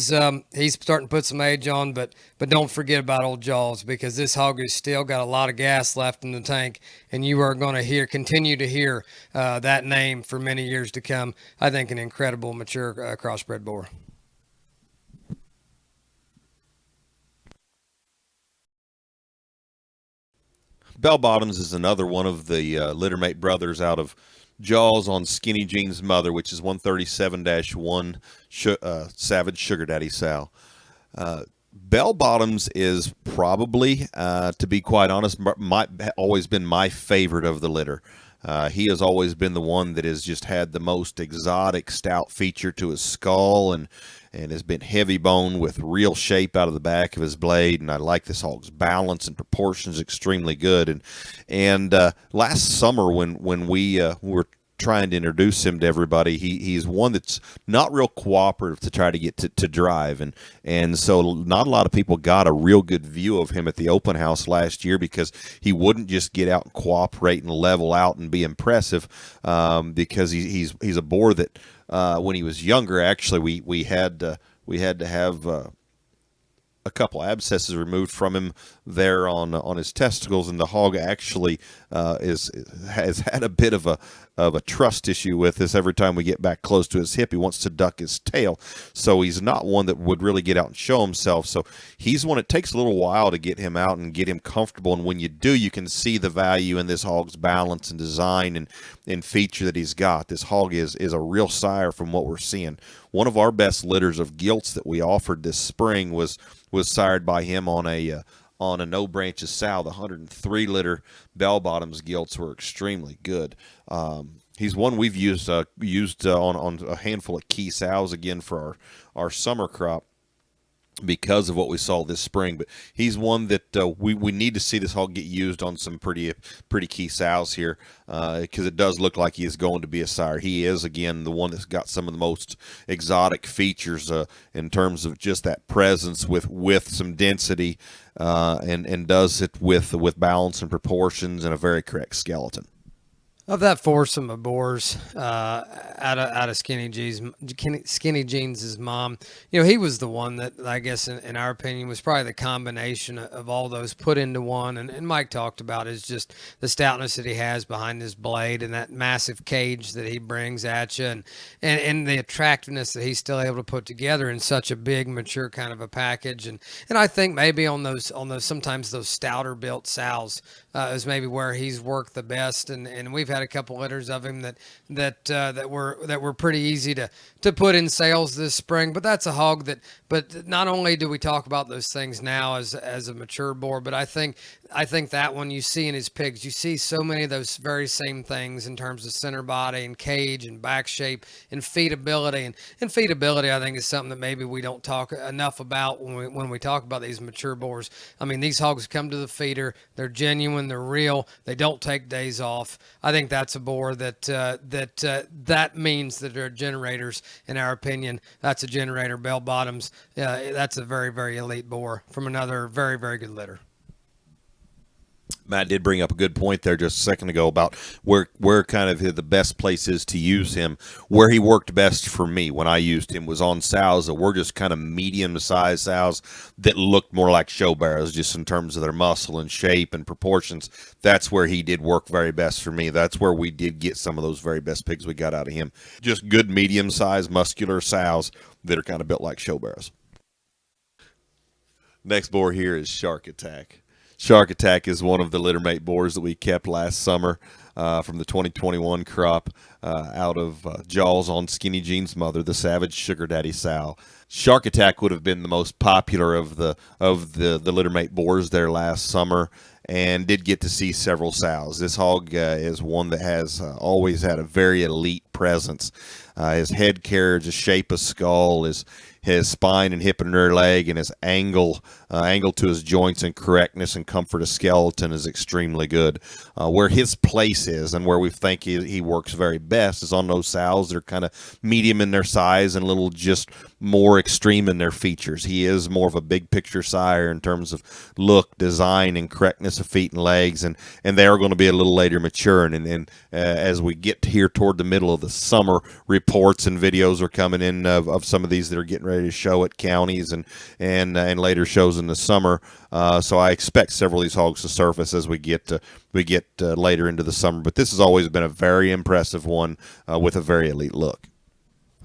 starting to put some age on, but don't forget about old Jaws, because this hog has still got a lot of gas left in the tank, and you are going to continue to hear that name for many years to come. I think an incredible mature crossbred boar. Bell Bottoms is another one of the littermate brothers out of Jaws on Skinny Jean's mother, which is 137-1 Savage Sugar Daddy sow. Bell Bottoms is probably, to be quite honest, always been my favorite of the litter. He has always been the one that has just had the most exotic stout feature to his skull and has been heavy bone with real shape out of the back of his blade. And I like this hog's balance and proportions extremely good. And last summer when we were trying to introduce him to everybody, he's one that's not real cooperative to try to get to drive, and so not a lot of people got a real good view of him at the open house last year, because he wouldn't just get out and cooperate and level out and be impressive, because he's a boar that when he was younger, actually we had to have a couple abscesses removed from him there on his testicles, and the hog actually has had a bit of a trust issue with us. Every time we get back close to his hip, he wants to duck his tail, so he's not one that would really get out and show himself. So he's one, it takes a little while to get him out and get him comfortable, and when you do, you can see the value in this hog's balance and design and feature that he's got. This hog is a real sire from what we're seeing. One of our best litters of gilts that we offered this spring was sired by him on a no branches sow. The 103 litter Bell Bottoms gilts were extremely good. He's one we've used on a handful of key sows again for our summer crop, because of what we saw this spring. But he's one that we need to see this hog get used on some pretty key sows here, because it does look like he is going to be a sire. He is, again, the one that's got some of the most exotic features in terms of just that presence with some density, and does it with balance and proportions and a very correct skeleton. Of that foursome of boars out of Skinny Jeans' mom, he was the one that, I guess, in our opinion, was probably the combination of all those put into one. And Mike talked about is just the stoutness that he has behind his blade and that massive cage that he brings at you, and the attractiveness that he's still able to put together in such a big, mature kind of a package. And I think maybe on those sometimes those stouter built sows is maybe where he's worked the best. And we've had a couple litters of him that were pretty easy to put in sales this spring. But that's a hog but not only do we talk about those things now as a mature boar, but I think that one you see in his pigs, you see so many of those very same things in terms of center body and cage and back shape and feedability. And feedability, I think, is something that maybe we don't talk enough about when we talk about these mature boars. I mean, these hogs come to the feeder, they're genuine, they're real, they don't take days off. I think that's a boar that means that they're generators. In our opinion, that's a generator. Bell Bottoms, that's a very, very elite boar from another very, very good litter. Matt did bring up a good point there just a second ago about where kind of the best place is to use him. Where he worked best for me when I used him was on sows that were just kind of medium-sized sows that looked more like show barrows just in terms of their muscle and shape and proportions. That's where he did work very best for me. That's where we did get some of those very best pigs we got out of him. Just good medium-sized muscular sows that are kind of built like show barrows. Next boar here is Shark Attack. Shark Attack is one of the littermate boars that we kept last summer from the 2021 crop out of Jaws on Skinny Jean's mother, the Savage Sugar Daddy sow. Shark Attack would have been the most popular of the littermate boars there last summer, and did get to see several sows. This hog is one that has always had a very elite presence. His head carriage, his shape of skull, his spine and hip and rear leg, and his angle to his joints and correctness and comfort of skeleton is extremely good. Where his place is and where we think he works very best is on those sows that are kind of medium in their size and a little just more extreme in their features. He is more of a big picture sire in terms of look, design, and correctness of feet and legs, and they are going to be a little later maturing. And as we get here toward the middle of the summer, reports and videos are coming in of some of these that are getting ready to show at counties and later shows in the summer. So I expect several of these hogs to surface as we get later into the summer. But this has always been a very impressive one with a very elite look.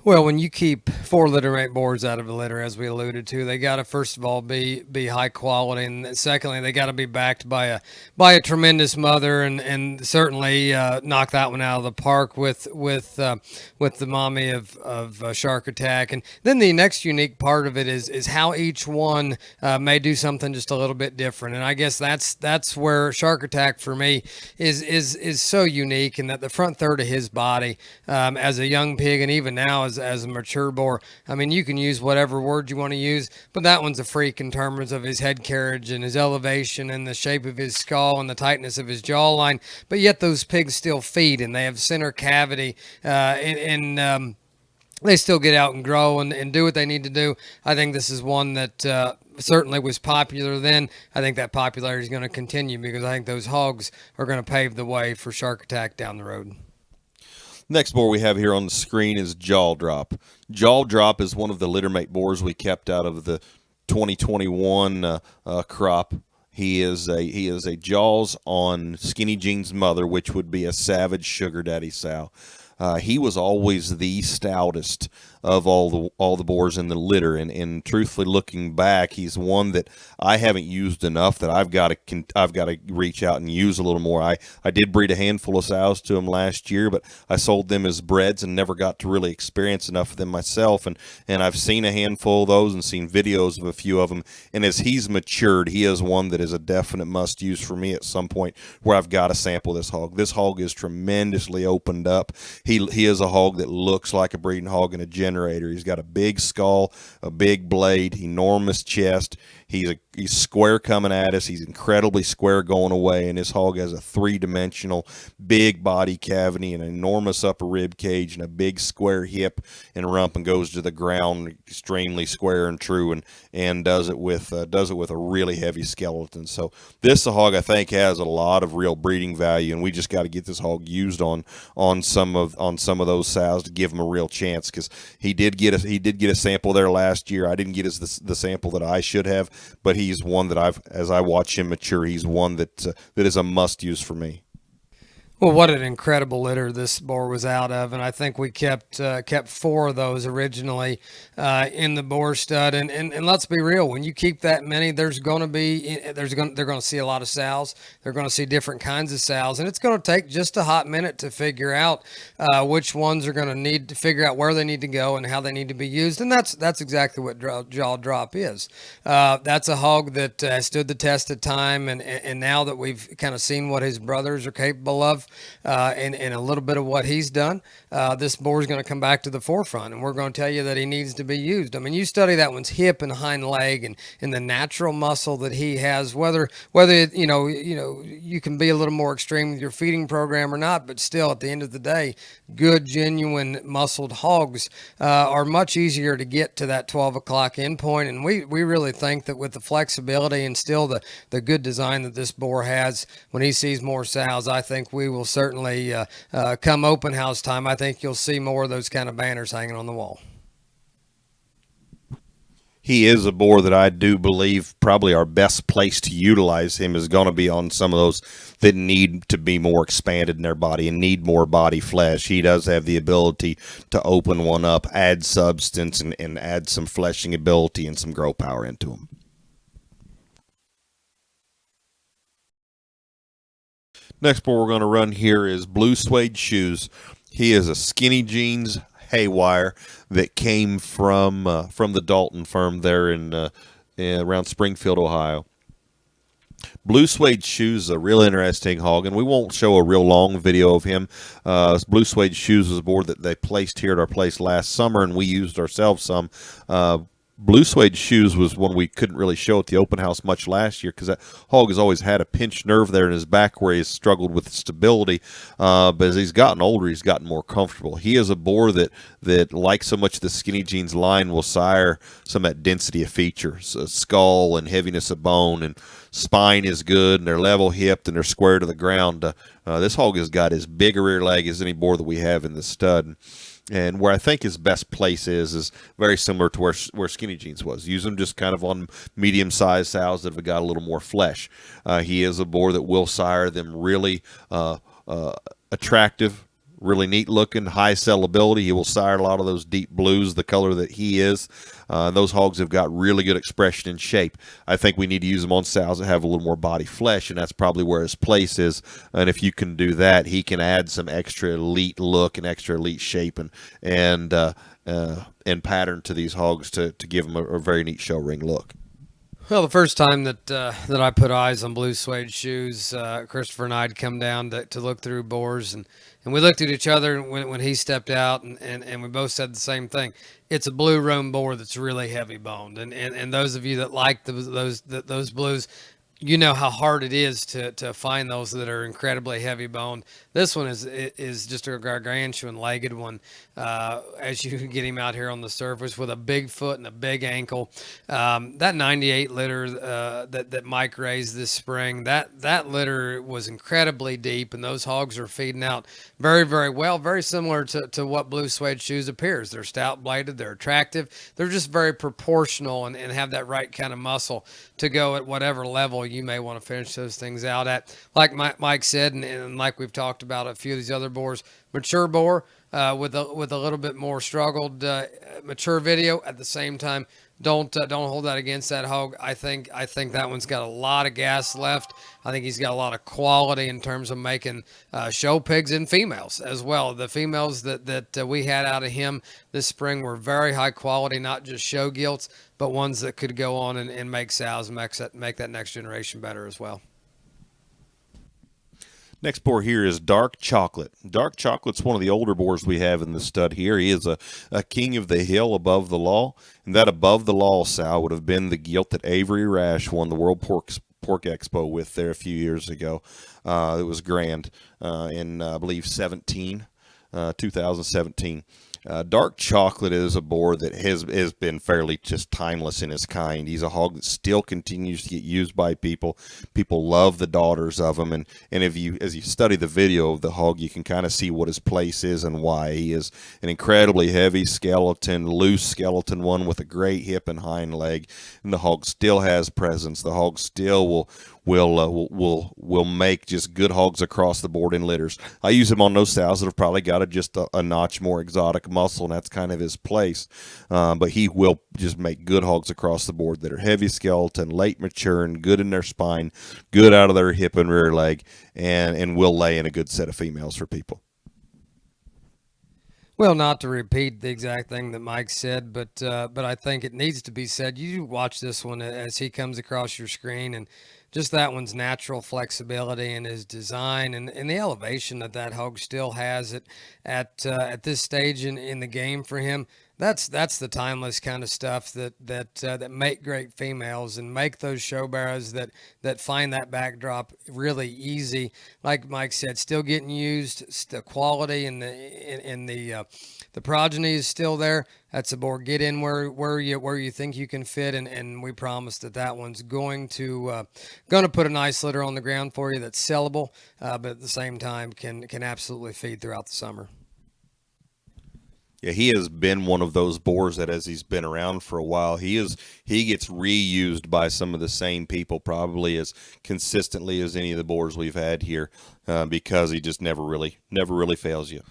Well, when you keep 4 littermate boars out of a litter, as we alluded to, they got to first of all be high quality, and secondly, they got to be backed by a tremendous mother, and certainly knock that one out of the park with the mommy of Shark Attack. And then the next unique part of it is how each one may do something just a little bit different, and I guess that's where Shark Attack for me is so unique, in that the front third of his body as a young pig, and even now as a mature boar. I mean, you can use whatever word you want to use, but that one's a freak in terms of his head carriage and his elevation and the shape of his skull and the tightness of his jawline. But yet those pigs still feed, and they have center cavity, and they still get out and grow and do what they need to do. I think this is one that certainly was popular then. I think that popularity is going to continue, because I think those hogs are going to pave the way for Shark Attack down the road. Next boar we have here on the screen is Jaw Drop. Jaw Drop is one of the littermate boars we kept out of the 2021 crop. He is a Jaws on Skinny Jean's mother, which would be a Savage Sugar Daddy sow. He was always the stoutest of all the boars in the litter, and truthfully, looking back, he's one that I haven't used enough, that I've got to reach out and use a little more. I did breed a handful of sows to him last year, but I sold them as breds and never got to really experience enough of them myself, and I've seen a handful of those and seen videos of a few of them, and as he's matured, he is one that is a definite must use for me at some point, where I've got to sample this hog. This hog is tremendously opened up. He is a hog that looks like a breeding hog in a generator. He's got a big skull, a big blade, enormous chest. He's square coming at us. He's incredibly square going away, and this hog has a 3-dimensional big body cavity, an enormous upper rib cage, and a big square hip and rump, and goes to the ground extremely square and true, and does it with a really heavy skeleton. So this hog, I think, has a lot of real breeding value, and we just got to get this hog used on some of those sows to give him a real chance, because he did get a sample there last year. I didn't get the sample that I should have, but he's one that as I watch him mature, he's one that is a must use for me. Well, what an incredible litter this boar was out of, and I think we kept 4 of those originally in the boar stud. And let's be real, when you keep that many, they're going to see a lot of sows. They're going to see different kinds of sows, and it's going to take just a hot minute to figure out which ones are going to need to figure out where they need to go and how they need to be used. And that's exactly what Jaw Drop is. That's a hog that has stood the test of time, and now that we've kind of seen what his brothers are capable of, and a little bit of what he's done, this boar is going to come back to the forefront, and we're going to tell you that he needs to be used. I mean, you study that one's hip and hind leg and the natural muscle that he has, whether you can be a little more extreme with your feeding program or not, but still at the end of the day, good, genuine muscled hogs are much easier to get to that 12 o'clock endpoint. And we really think that with the flexibility and still the good design that this boar has, when he sees more sows, I think we will certainly come open house time. I think you'll see more of those kind of banners hanging on the wall. He is a boar that I do believe probably our best place to utilize him is going to be on some of those that need to be more expanded in their body and need more body flesh. He does have the ability to open one up, add substance, and add some fleshing ability and some grow power into him. Next boar we're going to run here is Blue Suede Shoes. He is a skinny jeans haywire that came from the Dalton firm there in around Springfield, Ohio. Blue Suede Shoes is a real interesting hog, and we won't show a real long video of him. Blue Suede Shoes was a board that they placed here at our place last summer, and we used ourselves some. Blue Suede Shoes was one we couldn't really show at the open house much last year because that hog has always had a pinched nerve there in his back where he's struggled with stability. But as he's gotten older, he's gotten more comfortable. He is a boar that like so much of the skinny jeans line, will sire some of that density of features, skull and heaviness of bone, and spine is good, and they're level hipped and they're square to the ground. This hog has got as big a rear leg as any boar that we have in the stud. And where I think his best place is very similar to where Skinny Jeans was. Use him just kind of on medium-sized sows that have got a little more flesh. He is a boar that will sire them really attractive, really neat-looking, high sellability. He will sire a lot of those deep blues, the color that he is. Those hogs have got really good expression and shape. I think we need to use them on sows that have a little more body flesh, and that's probably where his place is. And if you can do that, he can add some extra elite look and extra elite shape and pattern to these hogs to give them a very neat show ring look. Well, the first time that I put eyes on Blue Suede Shoes, Christopher and I had come down to look through boars, and we looked at each other when he stepped out, and we both said the same thing. It's a blue roan boar that's really heavy boned, and those of you that like those blues, you know how hard it is to find those that are incredibly heavy boned. This one is just a gargantuan legged one. As you get him out here on the surface with a big foot and a big ankle. That 98 litter that Mike raised this spring, that litter was incredibly deep, and those hogs are feeding out very, very well, very similar to what Blue Suede Shoes appears. They're stout bladed, they're attractive, they're just very proportional and have that right kind of muscle to go at whatever level you may want to finish those things out at. Like Mike said, and like we've talked about a few of these other boars, mature boar with a little bit more struggled mature video. At the same time, don't hold that against that hog. I think that one's got a lot of gas left. I think he's got a lot of quality in terms of making show pigs and females as well. The females that we had out of him this spring were very high quality, not just show gilts, but ones that could go on and make sows and make that next generation better as well. Next boar here is Dark Chocolate. Dark Chocolate's one of the older boars we have in the stud here. He is a king of the hill above the law, and that above the law sow would have been the gilt that Avery Rash won the World Pork Expo with there a few years ago. It was grand in, I believe, 2017. Dark Chocolate is a boar that has been fairly just timeless in his kind. He's a hog that still continues to get used by people. People love the daughters of him, and as you study the video of the hog, you can kind of see what his place is and why. He is an incredibly heavy skeleton, loose skeleton one with a great hip and hind leg, and the hog still has presence. The hog still will make just good hogs across the board in litters. I use him on those sows that have probably got just a notch more exotic muscle, and that's kind of his place. But he will just make good hogs across the board that are heavy skeleton, late maturing, good in their spine, good out of their hip and rear leg, and will lay in a good set of females for people. Well, not to repeat the exact thing that Mike said, but I think it needs to be said. You watch this one as he comes across your screen, and just that one's natural flexibility and his design and the elevation that that hog still has at this stage in the game for him. That's the timeless kind of stuff that make great females and make those show barrows that find that backdrop really easy. Like Mike said, still getting used, the quality and the progeny is still there. That's a boar. Get in where you think you can fit, and we promise that one's going to put a nice litter on the ground for you that's sellable, but at the same time can absolutely feed throughout the summer. Yeah, he has been one of those boars that, as he's been around for a while, he gets reused by some of the same people, probably as consistently as any of the boars we've had here, because he just never really fails you.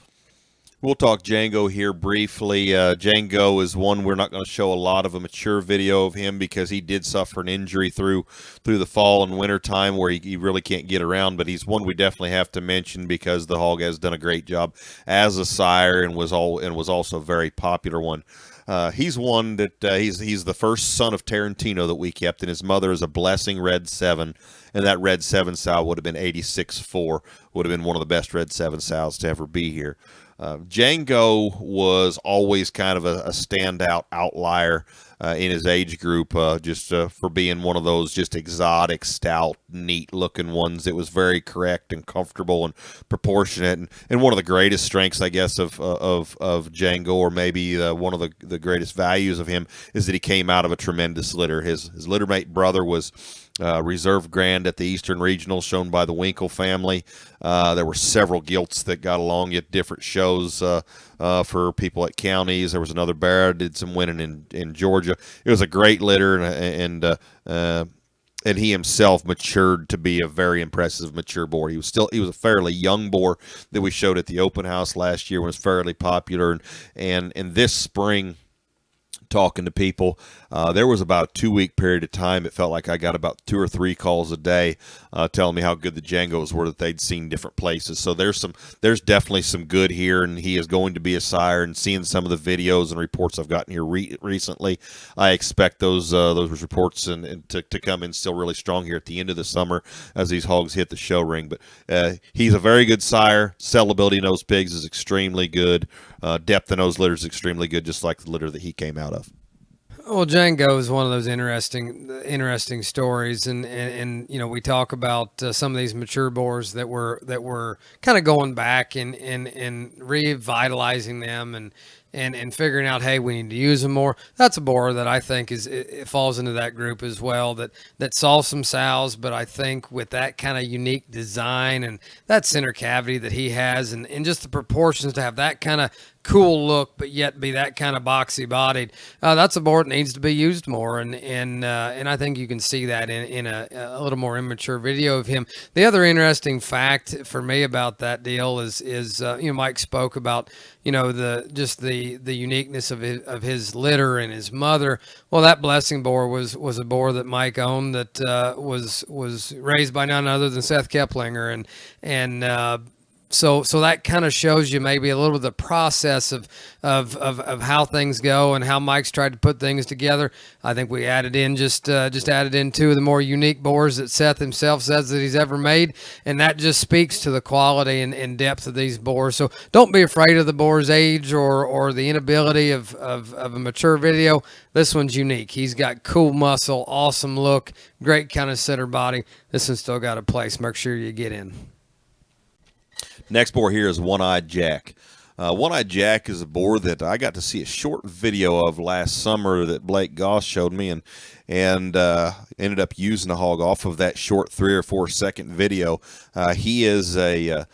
We'll talk Django here briefly. Django is one we're not going to show a lot of a mature video of him because he did suffer an injury through the fall and winter time where he really can't get around. But he's one we definitely have to mention because the hog has done a great job as a sire and was also a very popular one. He's one that he's the first son of Tarantino that we kept, and his mother is a Blessing Red 7, and that Red 7 sow would have been 86.4, would have been one of the best Red 7 sows to ever be here. Django was always kind of a standout outlier in his age group, just for being one of those just exotic, stout, neat-looking ones that was very correct and comfortable and proportionate. And one of the greatest strengths, I guess, of Django, or maybe one of the greatest values of him, is that he came out of a tremendous litter. His littermate brother was reserve grand at the Eastern Regional, shown by the Winkle family. There were several gilts that got along at different shows for people at counties. There was another bear did some winning in Georgia. It was a great litter, and he himself matured to be a very impressive mature boar. He was a fairly young boar that we showed at the open house last year, was fairly popular, and this spring, talking to people, there was about a 2-week period of time it felt like I got about 2 or 3 calls a day telling me how good the Djangos were that they'd seen different places. So there's definitely some good here, and he is going to be a sire. And seeing some of the videos and reports I've gotten here recently, I expect those reports and to come in still really strong here at the end of the summer as these hogs hit the show ring. But he's a very good sire. Sellability in those pigs is extremely good. Depth in those litters is extremely good, just like the litter that he came out of. Well, Django is one of those interesting stories, and you know, we talk about some of these mature boars that were kind of going back and revitalizing them and figuring out, hey, we need to use them more. That's a boar that I think it falls into that group as well, that saw some sows, but I think with that kind of unique design and that center cavity that he has, and just the proportions to have that kind of cool look, but yet be that kind of boxy bodied, that's a boar that needs to be used more, and I think you can see that in a little more immature video of him. The other interesting fact for me about that deal is you know, Mike spoke about, you know, the uniqueness of his litter and his mother. Well, that Blessing boar was a boar that Mike owned that was raised by none other than Seth Keplinger, and so that kind of shows you maybe a little bit of the process of how things go and how Mike's tried to put things together. I think we added in just added in 2 of the more unique boars that Seth himself says that he's ever made, and that just speaks to the quality and depth of these boars. So don't be afraid of the boar's age or the inability of a mature video. This one's unique. He's got cool muscle, awesome look, great kind of center body. This one's still got a place. Make sure you get in. Next boar here is One-Eyed Jack. One-Eyed Jack is a boar that I got to see a short video of last summer that Blake Goss showed me, and ended up using the hog off of that short 3 or 4 second video. He is a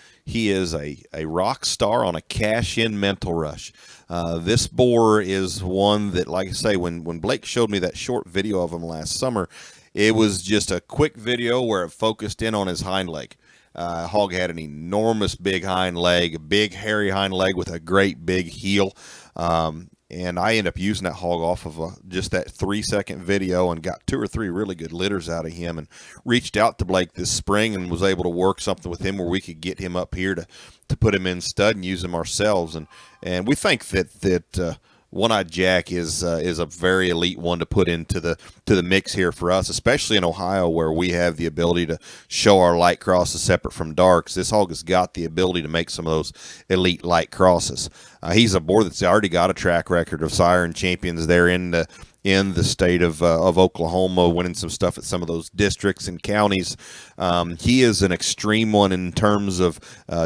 rock star on a cash-in mental rush. This boar is one that, like I say, when Blake showed me that short video of him last summer, it was just a quick video where it focused in on his hind leg. Hog had an enormous big hind leg, a big hairy hind leg with a great big heel. and I ended up using that hog off of just that 3-second video and got 2 or 3 really good litters out of him, and reached out to Blake this spring and was able to work something with him where we could get him up here to put him in stud and use him ourselves. And we think that One-Eyed Jack is a very elite one to put into the mix here for us, especially in Ohio where we have the ability to show our light crosses separate from darks. This hog has got the ability to make some of those elite light crosses. He's a boar that's already got a track record of sire and champions there in the state of Oklahoma, winning some stuff at some of those districts and counties. He is an extreme one in terms of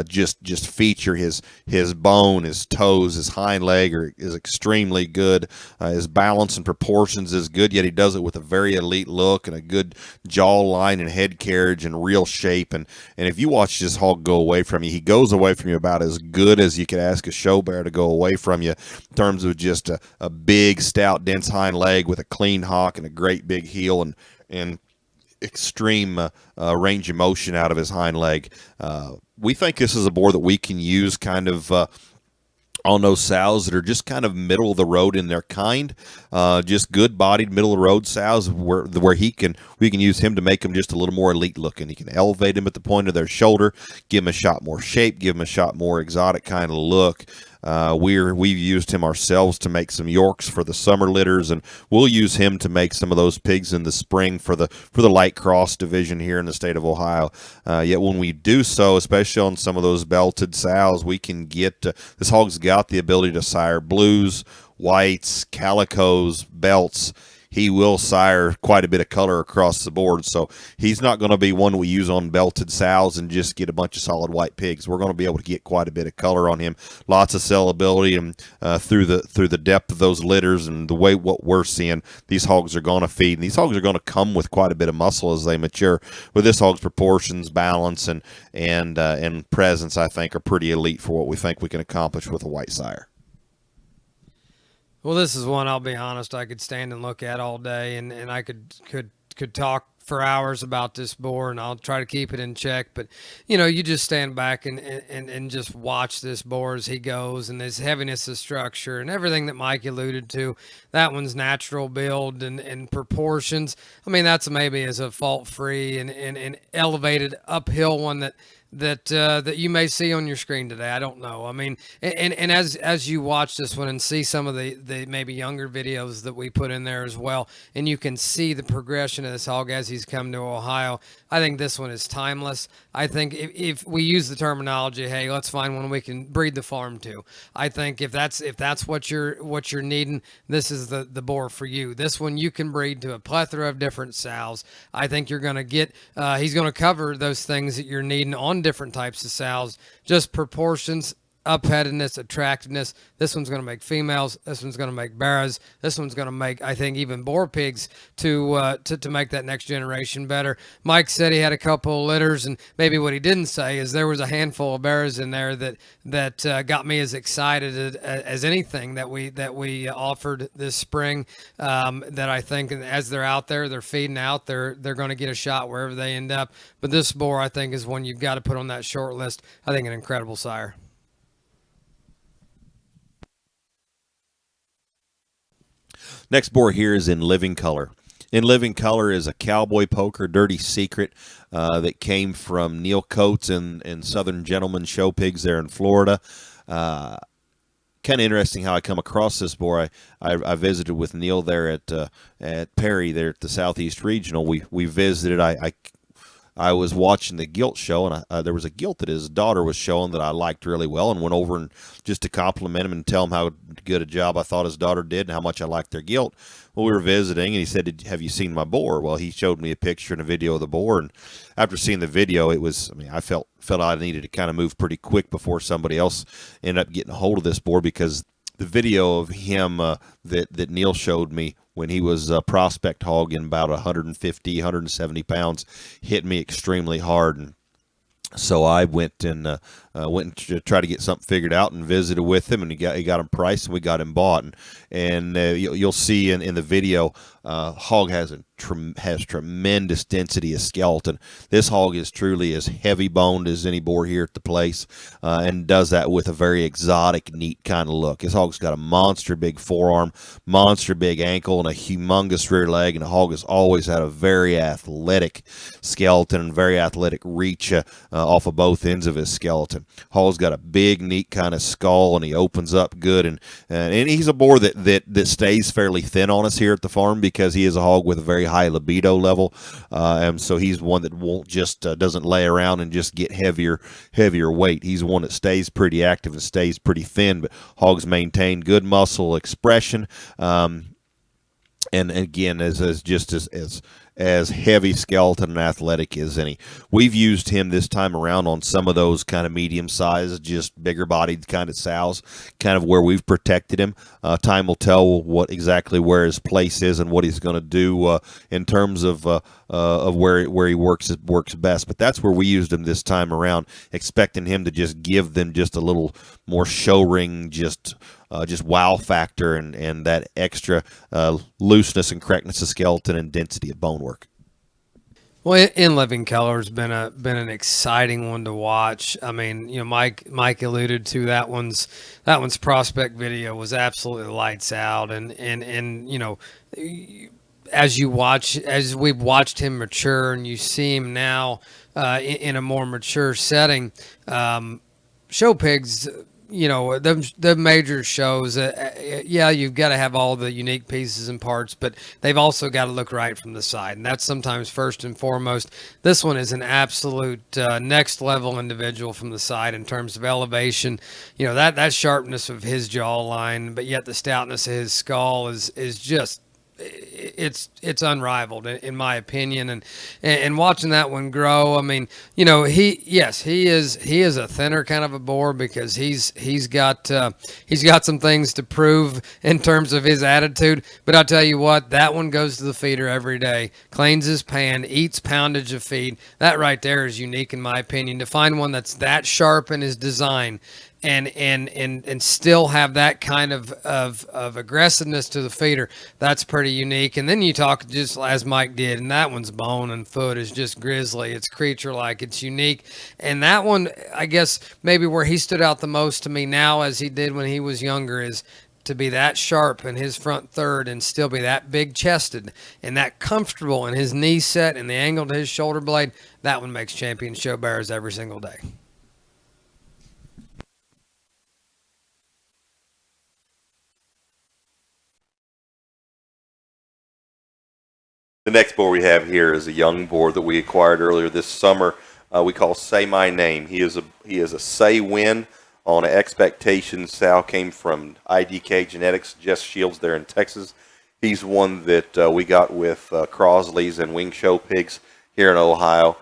just feature. His bone, his toes, his hind leg is extremely good. His balance and proportions is good, yet he does it with a very elite look and a good jaw line and head carriage and real shape. And if you watch this hog go away from you, he goes away from you about as good as you could ask a show bear to go away from you in terms of just a big, stout, dense hind leg with a clean hock and a great big heel and extreme range of motion out of his hind leg. We think this is a boar that we can use kind of on those sows that are just kind of middle of the road in their kind, just good bodied middle of the road sows where we can use him to make them just a little more elite looking. He can elevate them at the point of their shoulder, give them a shot more shape, give them a shot more exotic kind of look. We've used him ourselves to make some Yorks for the summer litters, and we'll use him to make some of those pigs in the spring for the light cross division here in the state of Ohio. Yet when we do so, especially on some of those belted sows, we can get this hog's got the ability to sire blues, whites, calicos, belts. He will sire quite a bit of color across the board. So he's not going to be one we use on belted sows and just get a bunch of solid white pigs. We're going to be able to get quite a bit of color on him. Lots of sellability, and through the depth of those litters and the way what we're seeing, these hogs are going to feed. And these hogs are going to come with quite a bit of muscle as they mature. But this hog's proportions, balance, and presence, I think, are pretty elite for what we think we can accomplish with a white sire. Well, this is one, I'll be honest, I could stand and look at all day, and I could talk for hours about this boar, and I'll try to keep it in check. But, you just stand back and just watch this boar as he goes, and his heaviness of structure and everything that Mike alluded to. That one's natural build and proportions. I mean, that's maybe as a fault-free and elevated uphill one that you may see on your screen today. I don't know. I mean, and as you watch this one and see some of the maybe younger videos that we put in there as well, and you can see the progression of this hog as he's come to Ohio, I think this one is timeless. I think if we use the terminology, hey, let's find one we can breed the farm to. I think if that's what you're needing, this is the boar for you. This one you can breed to a plethora of different sows. I think you're going to get, he's going to cover those things that you're needing on different types of sows, just proportions, upheadedness, attractiveness. This one's going to make females. This one's going to make barras. This one's going to make, I think, even boar pigs to make that next generation better. Mike said he had a couple of litters, and maybe what he didn't say is there was a handful of barras in there that got me as excited as anything that we offered this spring. That I think as they're out there, they're feeding out, they're going to get a shot wherever they end up. But this boar, I think, is one you've got to put on that short list. I think an incredible sire. Next boar here is in Living Color. In Living Color is a cowboy poker, Dirty Secret, that came from Neil Coates and Southern Gentleman Show Pigs there in Florida. Kind of interesting how I come across this boar. I visited with Neil there at Perry there at the Southeast Regional. We visited. I was watching the gilt show, and there was a gilt that his daughter was showing that I liked really well, and went over and just to compliment him and tell him how good a job I thought his daughter did and how much I liked their gilt. Well, we were visiting, and he said, "Have you seen my boar?" Well, he showed me a picture and a video of the boar, and after seeing the video, I felt I needed to kind of move pretty quick before somebody else ended up getting a hold of this boar, because the video of him that Neil showed me when he was a prospect hog in about 150, 170 pounds hit me extremely hard. And so I went and went to try to get something figured out and visited with him, and he got him priced, and we got him bought. And you'll see in the video, hog has tremendous density of skeleton. This hog is truly as heavy boned as any boar here at the place, and does that with a very exotic, neat kind of look. This hog's got a monster big forearm, monster big ankle, and a humongous rear leg, and the hog has always had a very athletic skeleton and very athletic reach off of both ends of his skeleton. Hog's got a big, neat kind of skull, and he opens up good, and he's a boar that stays fairly thin on us here at the farm because he is a hog with a very high libido level, and so he's one that won't just doesn't lay around and just get heavier weight. He's one that stays pretty active and stays pretty thin, but hogs maintain good muscle expression, and again as heavy skeleton and athletic as any. We've used him this time around on some of those kind of medium-sized, just bigger-bodied kind of sows, kind of where we've protected him. Time will tell exactly where his place is and what he's going to do in terms of where he works best. But that's where we used him this time around, expecting him to just give them just a little more show ring, just wow factor and that extra looseness and correctness of skeleton and density of bonework. Well, in Living Color has been an exciting one to watch. I mean, Mike alluded to that one's prospect video was absolutely lights out, and as we've watched him mature, and you see him now in a more mature setting, show pigs. The major shows, you've got to have all the unique pieces and parts, but they've also got to look right from the side. And that's sometimes first and foremost. This one is an absolute next level individual from the side in terms of elevation. That sharpness of his jawline, but yet the stoutness of his skull is just, it's unrivaled in my opinion, and watching that one grow. I mean, he is a thinner kind of a boar because he's got some things to prove in terms of his attitude. But I'll tell you what, that one goes to the feeder every day, cleans his pan, eats poundage of feed. That right there is unique in my opinion. To find one that's that sharp in his design and still have that kind of aggressiveness to the feeder, that's pretty unique. And then you talk just as Mike did, and that one's bone and foot is just grizzly. It's creature-like. It's unique. And that one, I guess maybe where he stood out the most to me now as he did when he was younger is to be that sharp in his front third and still be that big chested and that comfortable in his knee set and the angle to his shoulder blade. That one makes champion show bearers every single day. The next boar we have here is a young boar that we acquired earlier this summer. We call Say My Name. He is a Say win on an expectation sow. Came from IDK Genetics, Jess Shields there in Texas. He's one that we got with Crosley's and Wing Show Pigs here in Ohio.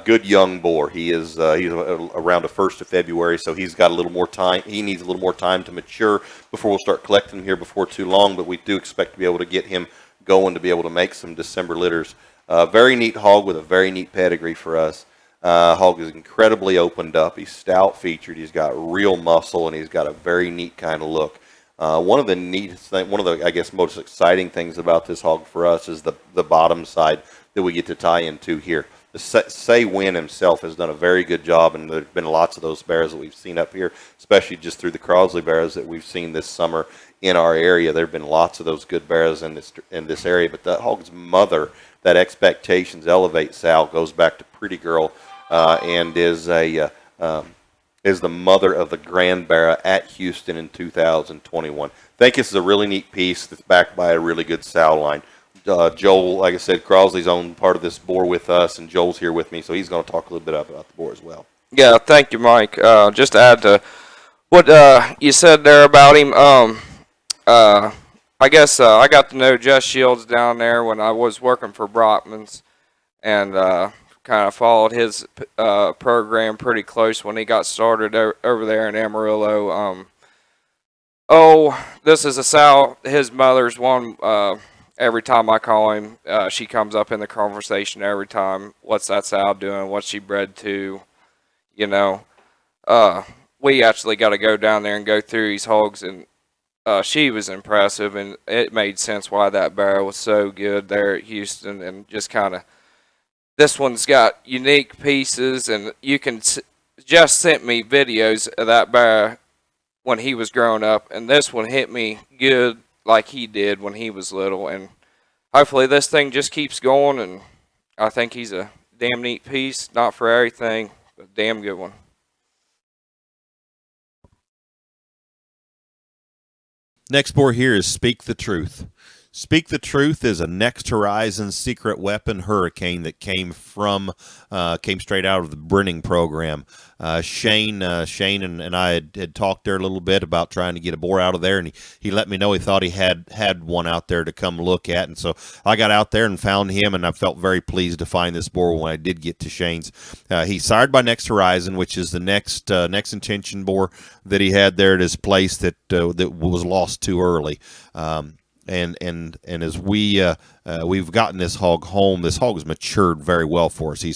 Good young boar. He's around the 1st of February, so he's got a little more time. He needs a little more time to mature before we'll start collecting him here before too long, but we do expect to be able to get him going to be able to make some December litters. Very neat hog with a very neat pedigree for us. Hog is incredibly opened up. He's stout featured. He's got real muscle, and he's got a very neat kind of look. One of the I guess most exciting things about this hog for us is the bottom side that we get to tie into here. The Say Win himself has done a very good job, and there's been lots of those bears that we've seen up here, especially just through the Crosley bears that we've seen this summer in our area. There have been lots of those good bears in this area, but that hog's mother, that Expectations Elevate sow, goes back to Pretty Girl, and is the mother of the Grand Bear at Houston in 2021. I think this is a really neat piece that's backed by a really good sow line. Joel, like I said, Crosley's owned part of this boar with us, and Joel's here with me, so he's going to talk a little bit about the boar as well. Yeah, thank you, Mike. Just to add to what you said there about him, I guess I got to know Jess Shields down there when I was working for Brockman's, and kind of followed his program pretty close when he got started over there in Amarillo. This is a sow. His mother's one. Every time I call him, she comes up in the conversation every time. What's that sow doing? What's she bred to? we actually got to go down there and go through these hogs, and she was impressive, and it made sense why that barrel was so good there at Houston, and just kind of this one's got unique pieces, and you can just sent me videos of that barrel when he was growing up, and this one hit me good like he did when he was little, and hopefully this thing just keeps going, and I think he's a damn neat piece, not for everything, but a damn good one. Next boar here is Speak the Truth. Speak the Truth is a Next Horizon secret weapon hurricane that came straight out of the Brenning program. Shane and I had talked there a little bit about trying to get a boar out of there, and he let me know he thought he had one out there to come look at, and so I got out there and found him, and I felt very pleased to find this boar when I did get to Shane's. He's sired by Next Horizon, which is the next intention boar that he had there at his place that was lost too early. And as we've gotten this hog home, this hog has matured very well for us. He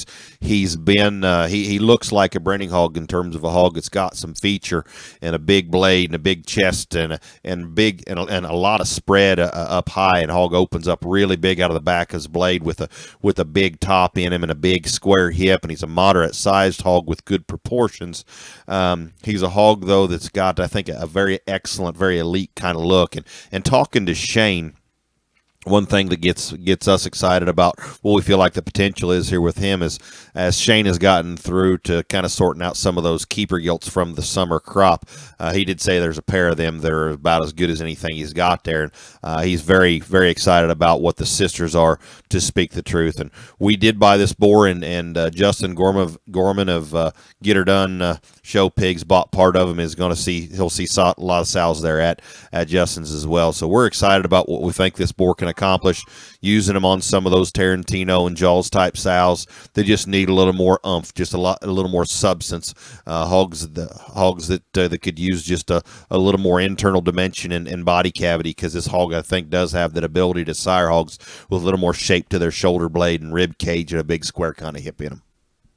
looks like a Brenning hog in terms of a hog that's got some feature and a big blade and a big chest and a lot of spread up high, and hog opens up really big out of the back of his blade with a big top in him and a big square hip, and he's a moderate sized hog with good proportions. He's a hog though that's got, I think, a very excellent, very elite kind of look, and talking to Shane, one thing that gets us excited about what we feel like the potential is here with him is, as Shane has gotten through to kind of sorting out some of those keeper gilts from the summer crop, he did say there's a pair of them that are about as good as anything he's got there, and he's very, very excited about what the sisters are to Speak the Truth. And we did buy this boar, and Justin Gorman of Get Her Done Show Pigs bought part of him. He'll see a lot of sows there at Justin's as well. So we're excited about what we think this boar can accomplish, using them on some of those Tarantino and Jaws type sows. They just need a little more oomph, just a little more substance. Hogs that could use just a little more internal dimension and body cavity, because this hog, I think, does have that ability to sire hogs with a little more shape to their shoulder blade and rib cage and a big square kind of hip in them.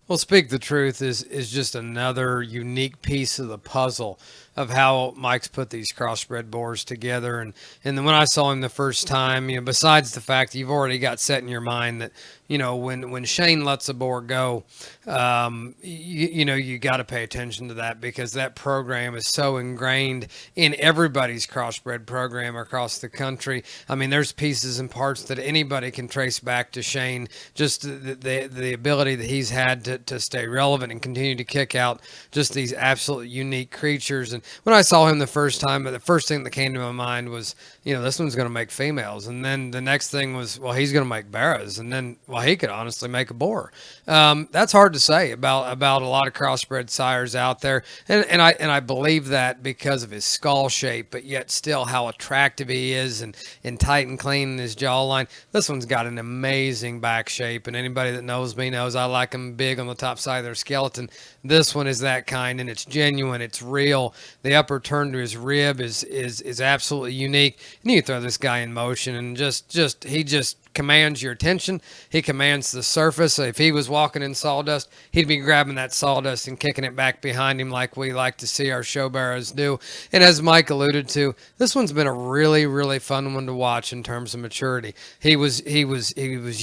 Well, Speak the Truth is just another unique piece of the puzzle of how Mike's put these crossbred boars together. And then when I saw him the first time, besides the fact that you've already got set in your mind that, when Shane lets a boar go, you got to pay attention to that, because that program is so ingrained in everybody's crossbred program across the country. I mean, there's pieces and parts that anybody can trace back to Shane, just the ability that he's had to stay relevant and continue to kick out just these absolutely unique creatures. And when I saw him the first time, the first thing that came to my mind was, this one's going to make females. And then the next thing was, well, he's going to make barras. And then, well, he could honestly make a boar. That's hard to say about a lot of crossbred sires out there. And I believe that because of his skull shape, but yet still how attractive he is and tight and clean in his jawline. This one's got an amazing back shape. And anybody that knows me knows I like them big on the top side of their skeleton. This one is that kind, and it's genuine. It's real. The upper turn to his rib is absolutely unique. And you throw this guy in motion, and he just commands your attention. He commands the surface. If he was walking in sawdust, he'd be grabbing that sawdust and kicking it back behind him like we like to see our show barrows do. And as Mike alluded to, this one's been a really, really fun one to watch in terms of maturity. He was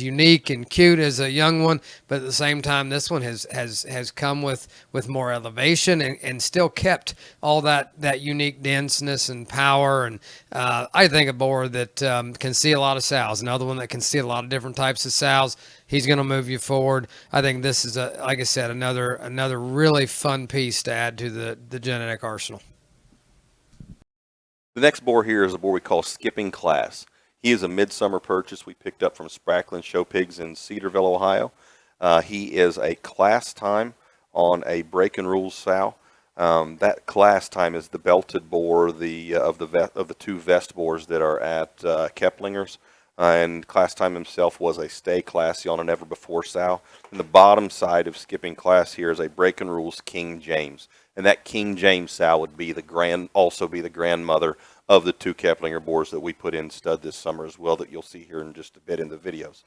unique and cute as a young one, but at the same time, this one has come with more elevation and still kept all that unique denseness and power. And I think a boar that can see a lot of sows, another one that can see a lot of different types of sows. He's going to move you forward. I think this is, like I said, another really fun piece to add to the genetic arsenal. The next boar here is a boar we call Skipping Class. He is a midsummer purchase we picked up from Spracklin Show Pigs in Cedarville, Ohio. He is a class time on a breaking rules sow. That class time is the belted boar of the two vest boars that are at Keplinger's. And Class Time himself was a stay classy on a never before sow. And the bottom side of Skipping Class here is a Breaking Rules King James. And that King James sow would be also be the grandmother of the two Keplinger boars that we put in stud this summer as well, that you'll see here in just a bit in the videos.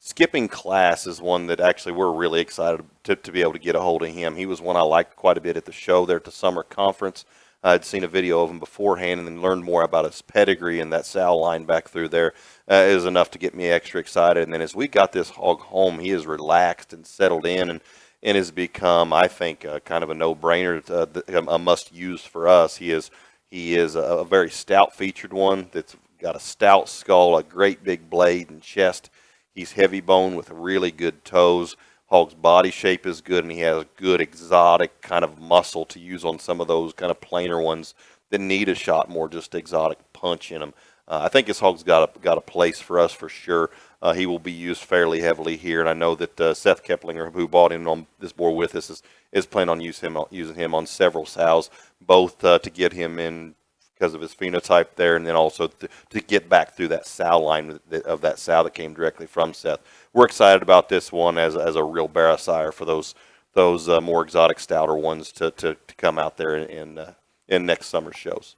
Skipping Class is one that actually we're really excited to be able to get a hold of him. He was one I liked quite a bit at the show there at the summer conference. I'd seen a video of him beforehand and then learned more about his pedigree, and that sow line back through there is enough to get me extra excited. And then as we got this hog home, he is relaxed and settled in and has become, I think, kind of a no-brainer, a must-use for us. He is a very stout-featured one that's got a stout skull, a great big blade and chest. He's heavy bone with really good toes. Hog's body shape is good, and he has good exotic kind of muscle to use on some of those kind of plainer ones that need a shot more just exotic punch in them. I think this hog's got a place for us for sure. He will be used fairly heavily here, and I know that Seth Keplinger, who bought him on this board with us, is planning on using him on several sows, both to get him in because of his phenotype there, and then also to get back through that sow line of that sow that came directly from Seth. We're excited about this one as a real barra sire for those more exotic, stouter ones to come out there in next summer's shows.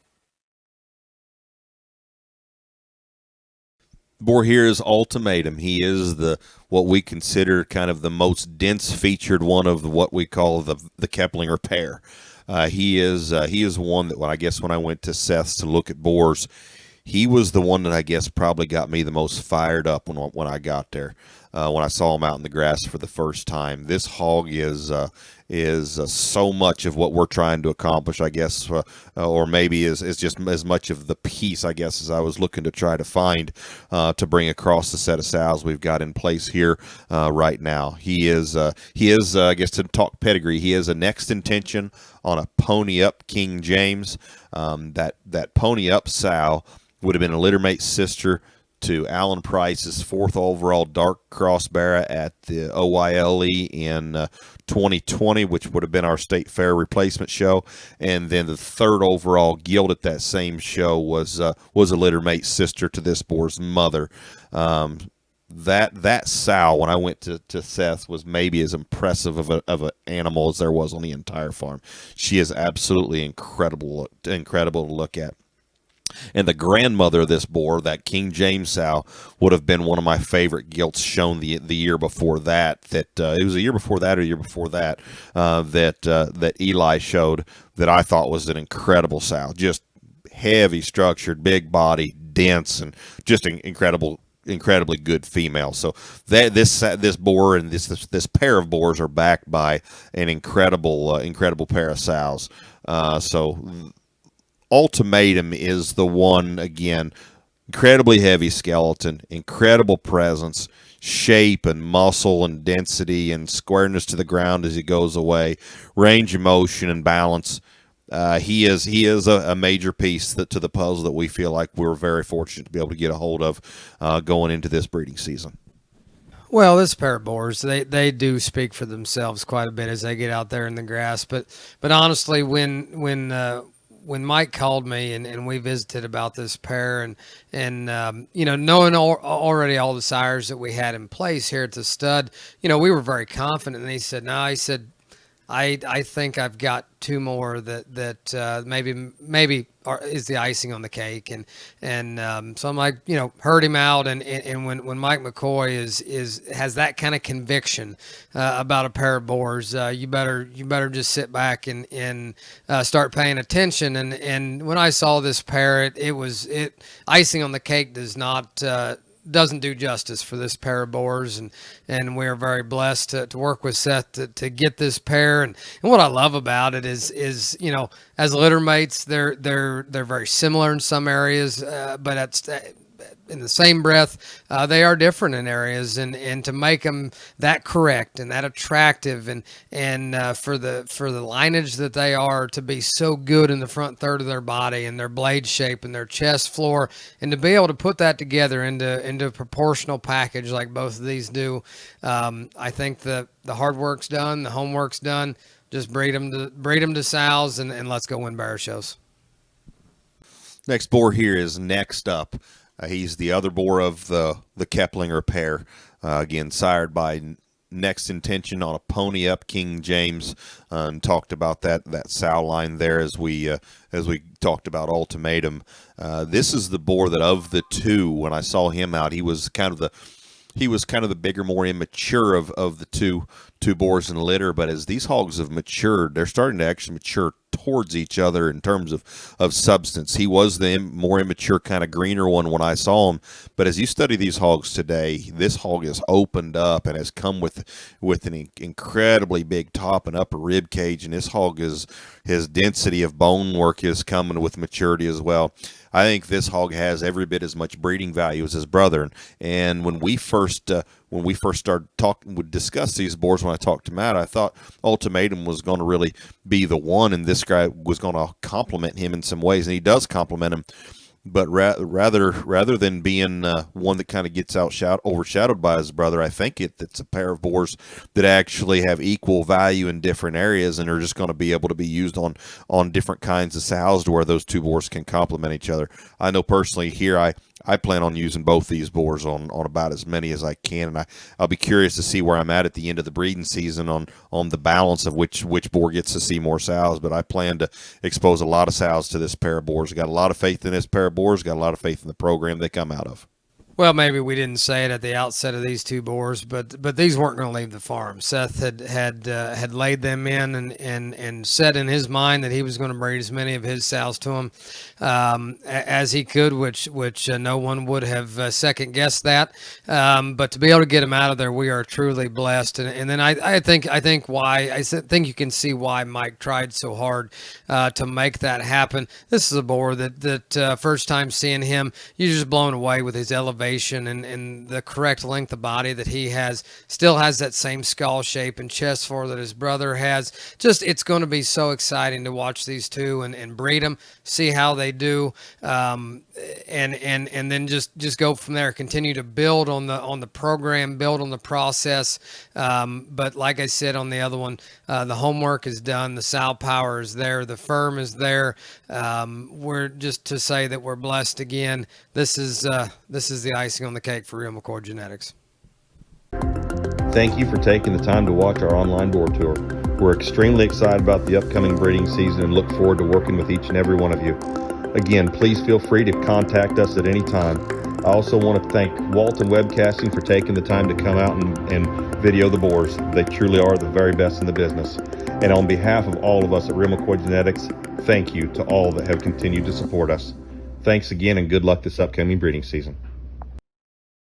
Boar here is Ultimatum. He is what we consider kind of the most dense featured one of what we call the Keplinger pair. He is one that when I went to Seth's to look at boars, he was the one that I guess probably got me the most fired up when I got there. When I saw him out in the grass for the first time. This hog is so much of what we're trying to accomplish, I guess, or maybe is just as much of the piece, I guess, as I was looking to try to find to bring across the set of sows we've got in place here right now. He is I guess to talk pedigree, he is a next intention on a pony up King James. That pony up sow would have been a littermate sister to Alan Price's 4th overall dark cross barra at the OYLE in 2020, which would have been our state fair replacement show, and then the 3rd overall gilt at that same show was a littermate sister to this boar's mother. That sow, when I went to Seth, was maybe as impressive of an animal as there was on the entire farm. She is absolutely incredible to look at. And the grandmother of this boar, that King James sow, would have been one of my favorite gilts shown the year before that. It was a year before that or a year before that that Eli showed that I thought was an incredible sow. Just heavy structured, big body, dense, and just incredibly good female. So this boar and this pair of boars are backed by an incredible pair of sows. So Ultimatum is the one, again, incredibly heavy skeleton, incredible presence, shape and muscle and density and squareness to the ground as he goes away, range of motion and balance. He is a major piece to the puzzle that we feel like we're very fortunate to be able to get a hold of going into this breeding season. Well, this pair of boars, they do speak for themselves quite a bit as they get out there in the grass. But honestly, when Mike called me and we visited about this pair and knowing already all the sires that we had in place here at the stud, we were very confident. And he said, I think I've got 2 more that maybe is the icing on the cake, and so I'm like, heard him out, and when Mike McCoy has that kind of conviction about a pair of boars, you better just sit back and start paying attention. And when I saw this pair, it icing on the cake doesn't do justice for this pair of boars, and we are very blessed to work with Seth to get this pair. And what I love about it is as littermates, they're very similar in some areas, but in the same breath, they are different in areas, and to make them that correct and that attractive, and for the lineage that they are to be so good in the front third of their body and their blade shape and their chest floor, and to be able to put that together into a proportional package like both of these do, I think the hard work's done, the homework's done. Just breed them to sows, and let's go win bear shows. Next boar here is Next Up. He's the other boar of the Keplinger pair. Again, sired by Next Intention on a pony up King James, and talked about that sow line there as we talked about Ultimatum. This is the boar that of the 2, when I saw him out, he was kind of he was kind of the bigger, more immature of the two boars in the litter. But as these hogs have matured, they're starting to actually mature towards each other in terms of substance. He was the more immature, kind of greener one when I saw him. But as you study these hogs today, this hog has opened up and has come with an incredibly big top and upper rib cage, and this hog is, his density of bone work is coming with maturity as well. I think this hog has every bit as much breeding value as his brother. And when we first started talking, would discuss these boars, when I talked to Matt, I thought Ultimatum was going to really be the one, and this guy was going to complement him in some ways, and he does complement him. But rather than being one that kind of gets overshadowed by his brother, I think it's a pair of boars that actually have equal value in different areas and are just going to be able to be used on different kinds of sows to where those two boars can complement each other. I know personally here I plan on using both these boars on about as many as I can, and I'll be curious to see where I'm at the end of the breeding season on the balance of which boar gets to see more sows. But I plan to expose a lot of sows to this pair of boars. Got a lot of faith in this pair of boars. Got a lot of faith in the program they come out of. Well, maybe we didn't say it at the outset of these two boars, but these weren't going to leave the farm. Seth had laid them in and said in his mind that he was going to breed as many of his sows to them as he could, which no one would have second guessed that. But to be able to get them out of there, we are truly blessed. And then I think you can see why Mike tried so hard to make that happen. This is a boar that first time seeing him, you're just blown away with his elevation and the correct length of body that he has. Still has that same skull shape and chest floor that his brother has. Just, it's going to be so exciting to watch these two and breed them, see how they do, and then just go from there. Continue to build on the program, build on the process. But like I said on the other one, the homework is done. The sow power is there. The firm is there. We're just to say that we're blessed again. This is the icing on the cake for Real McCoy Genetics. Thank you for taking the time to watch our online boar tour. We're extremely excited about the upcoming breeding season and look forward to working with each and every one of you. Again, please feel free to contact us at any time. I also want to thank Walton Webcasting for taking the time to come out and video the boars. They truly are the very best in the business. And on behalf of all of us at Real McCoy Genetics, thank you to all that have continued to support us. Thanks again and good luck this upcoming breeding season.